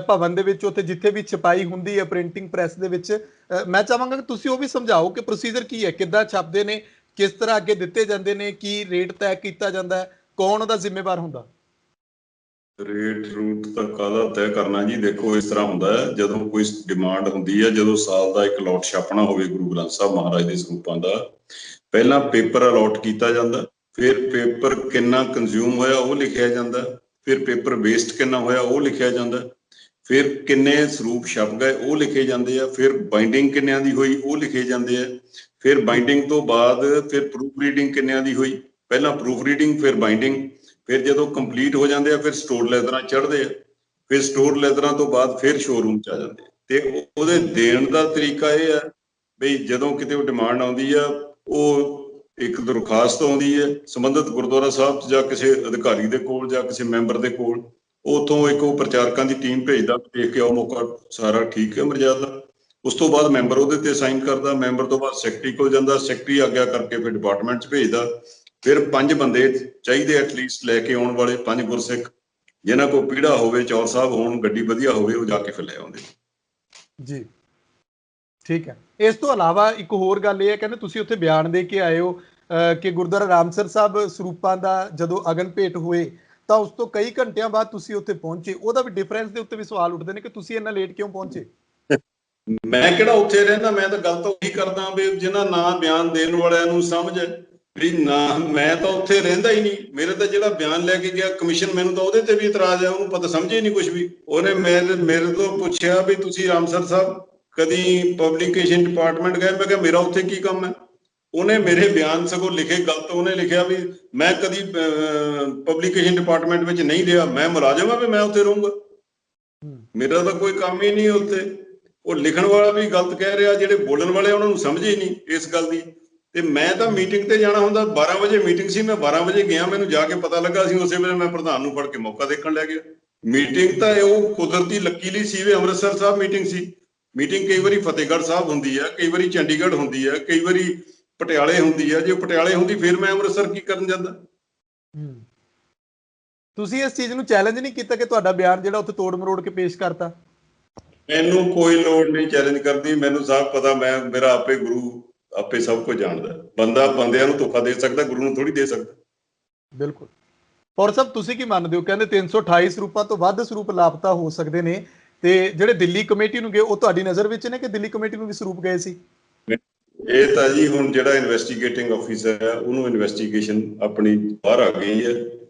ਭਵਨ ਦੇ ਵਿੱਚ ਉੱਥੇ ਜਿੱਥੇ ਵੀ ਛਪਾਈ ਹੁੰਦੀ ਹੈ ਪ੍ਰਿੰਟਿੰਗ ਪ੍ਰੈਸ ਦੇ ਵਿੱਚ, ਮੈਂ ਚਾਹਾਂਗਾ ਕਿ ਤੁਸੀਂ ਉਹ ਵੀ ਸਮਝਾਓ ਕਿ ਪ੍ਰੋਸੀਜਰ ਕੀ ਹੈ, ਕਿੱਦਾਂ ਛਪਦੇ ਨੇ, ਕਿਸ ਤਰ੍ਹਾਂ ਅੱਗੇ ਦਿੱਤੇ ਜਾਂਦੇ ਨੇ, ਕੀ ਰੇਟ ਤੈਅ ਕੀਤਾ ਜਾਂਦਾ ਹੈ, ਕੌਣ ਉਹਦਾ ਜ਼ਿੰਮੇਵਾਰ ਹੁੰਦਾ? ਰੇਟ ਰੂਟ ਤਾਂ ਕਾਹਦਾ ਤੈਅ ਕਰਨਾ ਜੀ? ਦੇਖੋ, ਇਸ ਤਰ੍ਹਾਂ ਹੁੰਦਾ ਹੈ, ਜਦੋਂ ਕੋਈ ਡਿਮਾਂਡ ਹੁੰਦੀ ਹੈ, ਜਦੋਂ ਸਾਲ ਦਾ ਇੱਕ ਲੋਟ ਛਾਪਣਾ ਹੋਵੇ ਗੁਰੂ ਗ੍ਰੰਥ ਸਾਹਿਬ ਮਹਾਰਾਜ ਦੇ ਸਰੂਪਾਂ ਦਾ, ਪਹਿਲਾਂ ਪੇਪਰ ਅਲਾਟ ਕੀਤਾ ਜਾਂਦਾ, ਫਿਰ ਪੇਪਰ ਕਿੰਨਾ ਕੰਜ਼ਿਊਮ ਹੋਇਆ ਉਹ ਲਿਖਿਆ ਜਾਂਦਾ, ਫਿਰ ਪੇਪਰ ਵੇਸਟ ਕਿੰਨਾ ਹੋਇਆ ਉਹ ਲਿਖਿਆ ਜਾਂਦਾ, ਫਿਰ ਕਿੰਨੇ ਸਰੂਪ ਛਪ ਗਏ ਉਹ ਲਿਖੇ ਜਾਂਦੇ ਆ, ਫਿਰ ਬਾਈਂਡਿੰਗ ਕਿੰਨਿਆਂ ਦੀ ਹੋਈ ਉਹ ਲਿਖੇ ਜਾਂਦੇ ਆ, ਫਿਰ ਬਾਈਂਡਿੰਗ ਤੋਂ ਬਾਅਦ ਫਿਰ ਪ੍ਰੂਫ ਰੀਡਿੰਗ ਕਿੰਨਿਆਂ ਦੀ ਹੋਈ, ਪਹਿਲਾਂ ਪ੍ਰੂਫ ਰੀਡਿੰਗ ਫਿਰ ਬਾਈਂਡਿੰਗ, ਫਿਰ ਜਦੋਂ ਕੰਪਲੀਟ ਹੋ ਜਾਂਦੇ ਆ ਫਿਰ ਸਟੋਰ ਲੈਦਰਾਂ ਚੜ੍ਹਦੇ ਆ, ਫਿਰ ਸਟੋਰ ਲੈਦਰਾਂ ਤੋਂ ਬਾਅਦ ਫਿਰ ਸ਼ੋਰੂਮ 'ਚ ਆ ਜਾਂਦੇ ਆ। ਤੇ ਉਹਦੇ ਦੇਣ ਦਾ ਤਰੀਕਾ ਇਹ ਆ ਬਈ ਜਦੋਂ ਕਿਤੇ ਉਹ ਡਿਮਾਂਡ ਆਉਂਦੀ ਆ, ਉਹ ਇੱਕ ਦਰਖਾਸਤ ਆਉਂਦੀ ਹੈ ਸੰਬੰਧਿਤ ਗੁਰਦੁਆਰਾ ਸਾਹਿਬ 'ਚ ਜਾਂ ਕਿਸੇ ਅਧਿਕਾਰੀ ਦੇ ਕੋਲ ਜਾਂ ਕਿਸੇ ਮੈਂਬਰ ਦੇ ਕੋਲ, ਉੱਥੋਂ ਇੱਕ ਉਹ ਪ੍ਰਚਾਰਕਾਂ ਦੀ ਟੀਮ ਭੇਜਦਾ, ਦੇਖ ਕੇ ਆਓ ਮੌਕਾ ਸਾਰਾ ਠੀਕ ਹੈ ਮਰਜ਼ਾਦਾ। ਉਸ ਤੋਂ ਬਾਅਦ ਮੈਂਬਰ ਉਹਦੇ ਤੇ ਸਾਈਨ ਕਰਦਾ, ਮੈਂਬਰ ਤੋਂ ਬਾਅਦ ਸੈਕਟਰੀ ਕੋਲ ਜਾਂਦਾ, ਸੈਕਟਰੀ ਆਗਿਆ ਕਰਕੇ ਫਿਰ ਡਿਪਾਰਟਮੈਂਟ 'ਚ ਭੇਜਦਾ। ਫਿਰ 5 ਬੰਦੇ ਚਾਹੀਦੇ ਐਟਲੀਸਟ ਲੈ ਕੇ ਆਉਣ ਵਾਲੇ, 5 ਗੁਰਸਿੱਖ ਜਿਨ੍ਹਾਂ ਕੋਲ ਪੀੜਾ ਹੋਵੇ, ਚੌਰ ਸਾਹਿਬ ਹੋਣ, ਗੱਡੀ ਵਧੀਆ ਹੋਵੇ, ਉਹ ਜਾ ਕੇ ਫਿਰ ਲੈ ਆਉਂਦੇ ਜੀ। ਠੀਕ ਹੈ। ਇਸ ਤੋਂ ਇਲਾਵਾ ਇੱਕ ਹੋਰ ਗੱਲ ਇਹ ਹੈ, ਕਹਿੰਦੇ ਤੁਸੀਂ ਉੱਥੇ ਬਿਆਨ ਦੇ ਕੇ ਆਏ ਹੋ ਕਿ ਗੁਰਦੁਆਰਾ ਰਾਮਸਰ ਸਾਹਿਬ ਸਰੂਪਾਂ ਦਾ ਜਦੋਂ ਅਗਨ ਭੇਟ ਹੋਏ ਤਾਂ ਉਸ ਤੋਂ ਕਈ ਘੰਟਿਆਂ ਬਾਅਦ ਤੁਸੀਂ ਉੱਥੇ ਪਹੁੰਚੇ। ਉਹਦਾ ਵੀ ਡਿਫਰੈਂਸ ਦੇ ਉੱਤੇ ਵੀ ਸਵਾਲ ਉੱਠਦੇ ਨੇ ਕਿ ਤੁਸੀਂ ਇੰਨਾ ਲੇਟ ਕਿਉਂ ਪਹੁੰਚੇ। ਮੈਂ ਕਿਹੜਾ ਉੱਥੇ ਰਹਿੰਦਾ, ਮੈਂ ਤਾਂ ਗੱਲ ਤਾਂ ਉਹੀ ਕਰਦਾ ਵੀ ਜਿਹਨਾਂ ਨਾ ਬਿਆਨ ਦੇਣ ਵਾਲਿਆਂ ਨੂੰ ਸਮਝ ਹੈ ਵੀ ਨਾ, ਮੈਂ ਤਾਂ ਉੱਥੇ ਰਹਿੰਦਾ ਹੀ ਨਹੀਂ। ਮੇਰੇ ਤਾਂ ਜਿਹੜਾ ਬਿਆਨ ਲੈ ਕੇ ਗਿਆ ਕਮਿਸ਼ਨ, ਮੈਨੂੰ ਤਾਂ ਉਹਦੇ ਤੇ ਵੀ ਇਤਰਾਜ਼ ਹੈ, ਉਹਨੂੰ ਪਤਾ ਸਮਝੇ ਨਹੀਂ ਕੁਝ ਵੀ। ਉਹਨੇ ਮੇਰੇ ਤੋਂ ਪੁੱਛਿਆ ਵੀ ਤੁਸੀਂ ਰਾਮਸਰ ਸਾਹਿਬ ਕਦੀ ਪਬਲਿਕੇਸ਼ਨ ਡਿਪਾਰਟਮੈਂਟ ਗਏ? ਮੈਂ ਕਿਹਾ ਮੇਰਾ ਉੱਥੇ ਕੀ ਕੰਮ ਹੈ। ਉਹਨੇ ਮੇਰੇ ਬਿਆਨ ਸਗੋਂ ਲਿਖੇ ਗਲਤ, ਉਹਨੇ ਲਿਖਿਆ ਵੀ ਮੈਂ ਕਦੀ ਪਬਲਿਕੇਸ਼ਨ ਡਿਪਾਰਟਮੈਂਟ ਵਿੱਚ ਨਹੀਂ ਰਿਹਾ, ਮੈਂ ਮੁਲਾਜ਼ਮ ਹਾਂ ਵੀ ਮੈਂ ਉੱਥੇ ਰਹੂੰਗਾ, ਮੇਰਾ ਤਾਂ ਕੋਈ ਕੰਮ ਹੀ ਨਹੀਂ ਉੱਥੇ। ਉਹ ਲਿਖਣ ਵਾਲਾ ਵੀ ਗਲਤ ਕਹਿ ਰਿਹਾ, ਜਿਹੜੇ ਬੋਲਣ ਵਾਲੇ ਉਹਨਾਂ ਨੂੰ ਸਮਝ ਹੀ ਨਹੀਂ ਇਸ ਗੱਲ ਦੀ। ਤੇ ਮੈਂ ਤਾਂ ਮੀਟਿੰਗ ਤੇ ਜਾਣਾ ਹੁੰਦਾ, 12 ਵਜੇ ਮੀਟਿੰਗ ਸੀ, ਮੈਂ 12 ਵਜੇ ਗਿਆ, ਮੈਨੂੰ ਜਾ ਕੇ ਪਤਾ ਲੱਗਾ ਸੀ, ਉਸੇ ਵੇਲੇ ਮੈਂ ਪ੍ਰਧਾਨ ਨੂੰ ਫੜ ਕੇ ਮੌਕਾ ਦੇਖਣ ਲੈ ਗਿਆ। ਮੀਟਿੰਗ ਤਾਂ ਉਹ ਕੁਦਰਤੀ ਲੱਕੀਲੀ ਸੀ ਵੀ ਅੰਮ੍ਰਿਤਸਰ ਸਾਹਿਬ ਮੀਟਿੰਗ ਸੀ। ਮੀਟਿੰਗ ਕਈ ਵਾਰੀ ਫਤਿਹਗੜ੍ਹ ਸਾਹਿਬ ਹੁੰਦੀ ਹੈ, ਕਈ ਵਾਰੀ ਚੰਡੀਗੜ੍ਹ ਹੁੰਦੀ ਹੈ, ਕਈ ਵਾਰੀ ਪਟਿਆਲੇ ਹੁੰਦੀ ਹੈ। ਜੇ ਪਟਿਆਲੇ ਹੁੰਦੀ ਫਿਰ ਮੈਂ ਅੰਮ੍ਰਿਤਸਰ ਕੀ ਕਰਨ ਜਾਂਦਾ। ਤੁਸੀਂ ਇਸ ਚੀਜ਼ ਨੂੰ ਚੈਲੰਜ ਨਹੀਂ ਕੀਤਾ ਕਿ ਤੁਹਾਡਾ ਬਿਆਨ ਜਿਹੜਾ ਉੱਥੇ ਤੋੜ ਮਰੋੜ ਕੇ ਪੇਸ਼ ਕਰਤਾ? ਮੈਨੂੰ ਕੋਈ ਲੋੜ ਨਹੀਂ ਚੈਲੰਜ ਕਰਦੀ, ਮੈਨੂੰ ਸਭ ਪਤਾ, ਮੇਰਾ ਆਪੇ ਗੁਰੂ ਆਪੇ ਸਭ ਕੁਝ ਜਾਣਦਾ। ਬੰਦਾ ਬੰਦਿਆਂ ਨੂੰ ਧੋਖਾ ਦੇ ਸਕਦਾ, ਗੁਰੂ ਨੂੰ ਥੋੜੀ ਦੇ ਸਕਦਾ। ਬਿਲਕੁਲ। ਔਰ ਸਭ ਤੁਸੀਂ ਕੀ ਮੰਨਦੇ ਹੋ? ਕਹਿੰਦੇ 328 ਸਰੂਪਾਂ ਤੋਂ ਵੱਧ ਸਰੂਪ ਲਾਪਤਾ ਹੋ ਸਕਦੇ ਨੇ, ਤੇ ਜਿਹੜੇ ਦਿੱਲੀ ਕਮੇਟੀ ਨੂੰ ਗਏ ਉਹ ਤੁਹਾਡੀ ਨਜ਼ਰ ਵਿੱਚ ਨੇ ਕਿ ਦਿੱਲੀ ਕਮੇਟੀ ਨੂੰ ਵੀ ਸਰੂਪ ਗਏ ਸੀ? ਇਹ ਤਾਂ ਜੀ ਹੁਣ ਜਿਹੜਾ ਇਨਵੈਸਟੀਗੇਟਿੰਗ ਆਫੀਸਰ ਹੈ ਉਹਨੂੰ ਇਨਵੈਸਟੀਗੇਸ਼ਨ ਆਪਣੀ ਬਾਹਰ ਆ ਗਈ ਹੈ,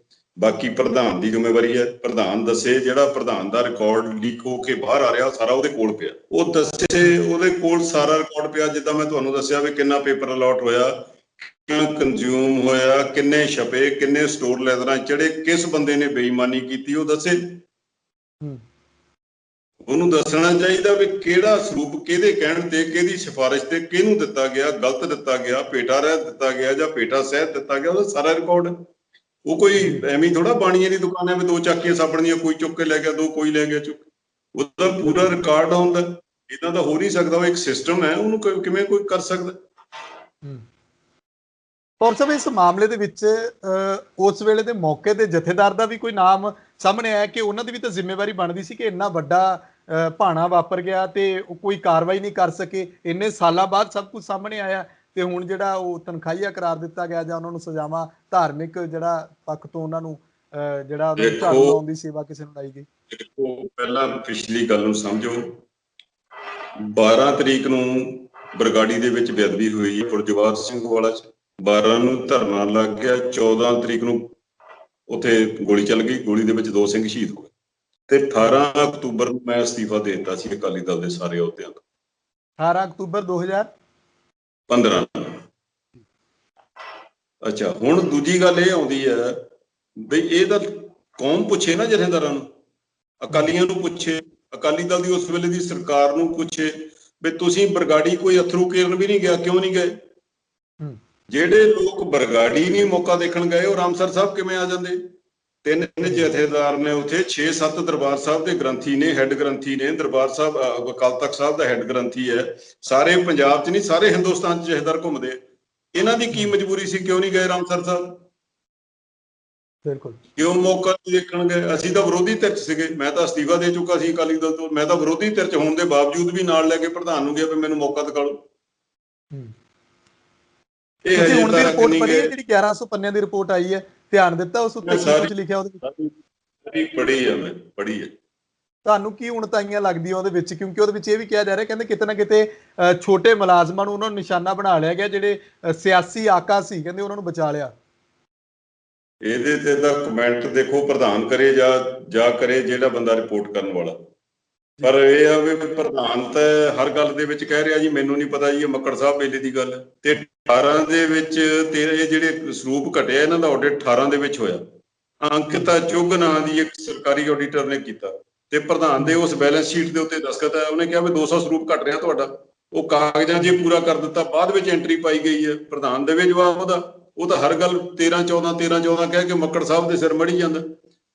ਬਾਕੀ ਪ੍ਰਧਾਨ ਦੀ ਜ਼ਿੰਮੇਵਾਰੀ ਹੈ। ਪ੍ਰਧਾਨ ਦੱਸੇ, ਜਿਹੜਾ ਪ੍ਰਧਾਨ ਦਾ ਰਿਕਾਰਡ ਲੀਕ ਹੋ ਕੇ ਬਾਹਰ ਆ ਰਿਹਾ ਸਾਰਾ ਉਹਦੇ ਕੋਲ ਪਿਆ, ਉਹ ਦੱਸੇ, ਉਹਦੇ ਕੋਲ ਸਾਰਾ ਰਿਕਾਰਡ ਪਿਆ। ਜਿੱਦਾਂ ਮੈਂ ਤੁਹਾਨੂੰ ਦੱਸਿਆ ਵੀ ਕਿੰਨਾ ਪੇਪਰ ਅਲਾਟ ਹੋਇਆ, ਕਿੰਨਾ ਕੰਜ਼ਿਊਮ ਹੋਇਆ, ਕਿੰਨੇ ਛਪੇ, ਕਿੰਨੇ ਸਟੋਰ ਲੈਦਰਾਂ ਚੜੇ, ਕਿਸ ਬੰਦੇ ਨੇ ਬੇਈਮਾਨੀ ਕੀਤੀ, ਉਹ ਦੱਸੇ। ਉਹਨੂੰ ਦੱਸਣਾ ਚਾਹੀਦਾ ਵੀ ਕਿਹੜਾ ਸਰੂਪ ਕਿਹਦੇ ਕਹਿਣ ਤੇ, ਕਿਹਦੀ ਸਿਫਾਰਿਸ਼ ਤੇ, ਕਿਹਨੂੰ ਦਿੱਤਾ ਗਿਆ, ਗਲਤ ਦਿੱਤਾ ਗਿਆ, ਭੇਟਾ ਰਹਿਤ ਦਿੱਤਾ ਗਿਆ ਜਾਂ ਭੇਟਾ ਸਹਿਤ ਦਿੱਤਾ ਗਿਆ, ਉਹਦਾ ਸਾਰਾ ਰਿਕਾਰਡ। ਉਹ ਕੋਈ ਐਵੇਂ ਥੋੜਾ ਬਾਣੀਏ ਦੀ ਦੁਕਾਨ ਹੈ ਵੀ 2 ਚਾਕੀਆਂ ਸਾਬਣ ਦੀਆਂ ਕੋਈ ਚੁੱਕ ਕੇ ਲੈ ਗਿਆ, 2 ਕੋਈ ਲੈ ਗਿਆ ਚੁੱਕ, ਉਹਦਾ ਪੂਰਾ ਰਿਕਾਰਡ ਹੁੰਦਾ। ਇਦਾਂ ਤਾਂ ਹੋ ਨਹੀਂ ਸਕਦਾ, ਉਹ ਇੱਕ ਸਿਸਟਮ ਹੈ, ਉਹਨੂੰ ਕਿਵੇਂ ਕੋਈ ਕਰ ਸਕਦਾ। ਔਰ ਸਭ ਇਸ ਮਾਮਲੇ ਦੇ ਵਿੱਚ ਉਸ ਵੇਲੇ ਦੇ ਮੌਕੇ ਦੇ ਜਥੇਦਾਰ ਦਾ ਵੀ ਕੋਈ ਨਾਮ ਸਾਹਮਣੇ ਆਇਆ ਕਿ ਉਹਨਾਂ ਦੀ ਵੀ ਤਾਂ ਜ਼ਿੰਮੇਵਾਰੀ ਬਣਦੀ ਸੀ ਕਿ ਇੰਨਾ ਵੱਡਾ ਭਾਣਾ ਵਾਪਰ ਗਿਆ ਤੇ ਉਹ ਕੋਈ ਕਾਰਵਾਈ ਨਹੀਂ ਕਰ ਸਕੇ। ਇੰਨੇ ਸਾਲਾਂ ਬਾਅਦ ਸਭ ਕੁਝ ਸਾਹਮਣੇ ਆਇਆ ਤੇ ਹੁਣ ਜਿਹੜਾ ਉਹ ਤਨਖਾਹੀਆ ਕਰਾਰ ਦਿੱਤਾ ਗਿਆ ਜਾਂ ਉਹਨਾਂ ਨੂੰ ਸਜ਼ਾਵਾਂ ਧਾਰਮਿਕ ਜਿਹੜਾ ਪੱਖ ਤੋਂ ਉਹਨਾਂ ਨੂੰ ਜਿਹੜਾ ਝਾੜੂ ਲਾਉਣ ਦੀ ਸੇਵਾ ਕਿਸੇ ਨੂੰ ਲਾਈ ਗਈ। ਦੇਖੋ, ਪਹਿਲਾਂ ਪਿਛਲੀ ਗੱਲ ਨੂੰ ਸਮਝੋ। 12 ਤਰੀਕ ਨੂੰ ਬਰਗਾੜੀ ਦੇ ਵਿੱਚ ਬੇਅਦਬੀ ਹੋਈ ਗੁਰਜਵਾਰ ਸਿੰਘ ਵਾਲਾ 'ਚ, 12 ਨੂੰ ਧਰਨਾ ਲੱਗ ਗਿਆ, 14 ਤਰੀਕ ਨੂੰ ਉੱਥੇ ਗੋਲੀ ਚੱਲ ਗਈ, ਗੋਲੀ ਦੇ ਵਿੱਚ 2 ਸਿੰਘ ਸ਼ਹੀਦ ਹੋਏ ਤੇ 18 ਅਕਤੂਬਰ ਨੂੰ ਮੈਂ ਅਸਤੀਫਾ ਦੇ ਦਿੱਤਾ ਸੀ ਅਕਾਲੀ ਦਲ ਦੇ ਸਾਰੇ ਅਹੁਦਿਆਂ ਤੋਂ। 18 ਅਕਤੂਬਰ 2015। ਅੱਛਾ, ਹੁਣ ਦੂਜੀ ਗੱਲ ਇਹ ਆਉਂਦੀ ਹੈ ਬਈ ਇਹ ਤਾਂ ਕੌਮ ਪੁੱਛੇ ਨਾ, ਜਥੇਦਾਰਾਂ ਨੂੰ, ਅਕਾਲੀਆਂ ਨੂੰ ਪੁੱਛੇ, ਅਕਾਲੀ ਦਲ ਦੀ ਉਸ ਵੇਲੇ ਦੀ ਸਰਕਾਰ ਨੂੰ ਪੁੱਛੇ ਵੀ ਤੁਸੀਂ ਬਰਗਾੜੀ ਕੋਈ ਅਥਰੂ ਕੇਰਨ ਵੀ ਨਹੀਂ ਗਿਆ, ਕਿਉਂ ਨਹੀਂ ਗਏ? ਜਿਹੜੇ ਲੋਕ ਬਰਗਾੜੀ ਨਹੀਂ ਮੌਕਾ ਦੇਖਣ ਗਏ ਉਹ ਰਾਮਸਰ ਸਾਹਿਬ ਕਿਵੇਂ ਆ ਜਾਂਦੇ? 3 ਜਥੇਦਾਰ ਨੇ ਉੱਥੇ, 6-7 ਦਰਬਾਰ ਸਾਹਿਬ ਦੇ ਗ੍ਰੰਥੀ ਨੇ, ਹੈੱਡ ਗ੍ਰੰਥੀ ਨੇ। ਦਰਬਾਰ ਸਾਹਿਬ ਅਕਾਲ ਤਖਤ ਸਾਹਿਬ ਦਾ ਹੈੱਡ ਗ੍ਰੰਥੀ ਹੈ। ਸਾਰੇ ਪੰਜਾਬ 'ਚ ਨਹੀਂ, ਸਾਰੇ ਹਿੰਦੁਸਤਾਨ 'ਚ ਜਥੇਦਾਰ ਘੁੰਮਦੇ। ਇਹਨਾਂ ਦੀ ਕੀ ਮਜਬੂਰੀ ਸੀ, ਕਿਉਂ ਨਹੀਂ ਗਏ ਰਾਮਸਰ ਸਾਹਿਬ? ਬਿਲਕੁਲ, ਕਿਉਂ ਮੌਕਾ ਦੇਖਣ ਗਏ? ਅਸੀਂ ਤਾਂ ਵਿਰੋਧੀ ਧਿਰ 'ਚ ਸੀਗੇ, ਮੈਂ ਤਾਂ ਅਸਤੀਫਾ ਦੇ ਚੁੱਕਾ ਸੀ ਅਕਾਲੀ ਦਲ ਤੋਂ, ਮੈਂ ਤਾਂ ਵਿਰੋਧੀ ਧਿਰ 'ਚ ਹੋਣ ਦੇ ਬਾਵਜੂਦ ਵੀ ਨਾਲ ਲੈ ਕੇ ਪ੍ਰਧਾਨ ਨੂੰ ਗਿਆ ਵੀ ਮੈਨੂੰ ਮੌਕਾ ਦਿਖਾ ਲਓ। ਇਹ ਹਜੇ ਹੁਣ ਦੀ ਰਿਪੋਰਟ ਪੜ੍ਹੀ ਹੈ ਜਿਹੜੀ 1100 ਪੰਨਿਆਂ ਦੀ ਰਿਪੋਰਟ ਆਈ ਹੈ, ਧਿਆਨ ਦਿੱਤਾ ਉਸ ਉੱਤੇ ਕੀ ਕੁਝ ਲਿਖਿਆ ਉਹਦੇ ਵਿੱਚ? ਪੜ੍ਹੀ ਹੈ, ਮੈਂ ਪੜ੍ਹੀ ਹੈ। ਤੁਹਾਨੂੰ ਕੀ ਉਣਤਾਈਆਂ ਲੱਗਦੀਆਂ ਉਹਦੇ ਵਿੱਚ? ਕਿਉਂਕਿ ਉਹਦੇ ਵਿੱਚ ਇਹ ਵੀ ਕਿਹਾ ਜਾ ਰਿਹਾ, ਕਹਿੰਦੇ ਕਿਤੇ ਨਾ ਕਿਤੇ ਛੋਟੇ ਮੁਲਾਜ਼ਮਾਂ ਨੂੰ ਉਹਨਾਂ ਨੂੰ ਨਿਸ਼ਾਨਾ ਬਣਾ ਲਿਆ ਗਿਆ, ਜਿਹੜੇ ਸਿਆਸੀ ਆਕਾ ਸੀ ਕਹਿੰਦੇ ਉਹਨਾਂ ਨੂੰ ਬਚਾ ਲਿਆ। ਇਹਦੇ ਤੇ ਤਾਂ ਕਮੈਂਟ ਦੇਖੋ ਪ੍ਰਧਾਨ ਕਰੇ ਜਾਂ ਕਰੇ ਜਿਹੜਾ ਬੰਦਾ ਰਿਪੋਰਟ ਕਰਨ ਵਾਲਾ। ਪਰ ਇਹ ਆ ਵੀ ਪ੍ਰਧਾਨ ਤਾਂ ਹਰ ਗੱਲ ਦੇ ਵਿੱਚ ਕਹਿ ਰਿਹਾ ਜੀ ਮੈਨੂੰ ਨਹੀਂ ਪਤਾ ਜੀ, ਇਹ ਮੱਕੜ ਸਾਹਿਬ ਵੇਲੇ ਦੀ ਗੱਲ। ਤੇ 18 ਦੇ ਵਿੱਚ ਤੇ ਇਹ ਜਿਹੜੇ ਸਰੂਪ ਘਟਿਆ ਇਹਨਾਂ ਦਾ ਆਡਿਟ 18 ਦੇ ਵਿੱਚ ਹੋਇਆ। ਅੰਕਿਤਾ ਚੁੱਘ ਨਾਂ ਦੀ ਇੱਕ ਸਰਕਾਰੀ ਆਡੀਟਰ ਨੇ ਕੀਤਾ ਤੇ ਪ੍ਰਧਾਨ ਦੇ ਉਸ ਬੈਲੈਂਸ ਸ਼ੀਟ ਦੇ ਉੱਤੇ ਦਸਤਖਤ ਹੈ। ਉਹਨੇ ਕਿਹਾ ਵੀ 200 ਸਰੂਪ ਘਟ ਰਿਹਾ ਤੁਹਾਡਾ। ਉਹ ਕਾਗਜ਼ਾਂ 'ਚ ਹੀ ਪੂਰਾ ਕਰ ਦਿੱਤਾ, ਬਾਅਦ ਵਿੱਚ ਐਂਟਰੀ ਪਾਈ ਗਈ ਹੈ। ਪ੍ਰਧਾਨ ਦੇਵੇ ਜਵਾਬ ਉਹਦਾ, ਉਹ ਤਾਂ ਹਰ ਗੱਲ 13-14 ਕਹਿ ਕੇ ਮੱਕੜ ਸਾਹਿਬ ਦੇ ਸਿਰ ਮੜੀ ਜਾਂਦਾ।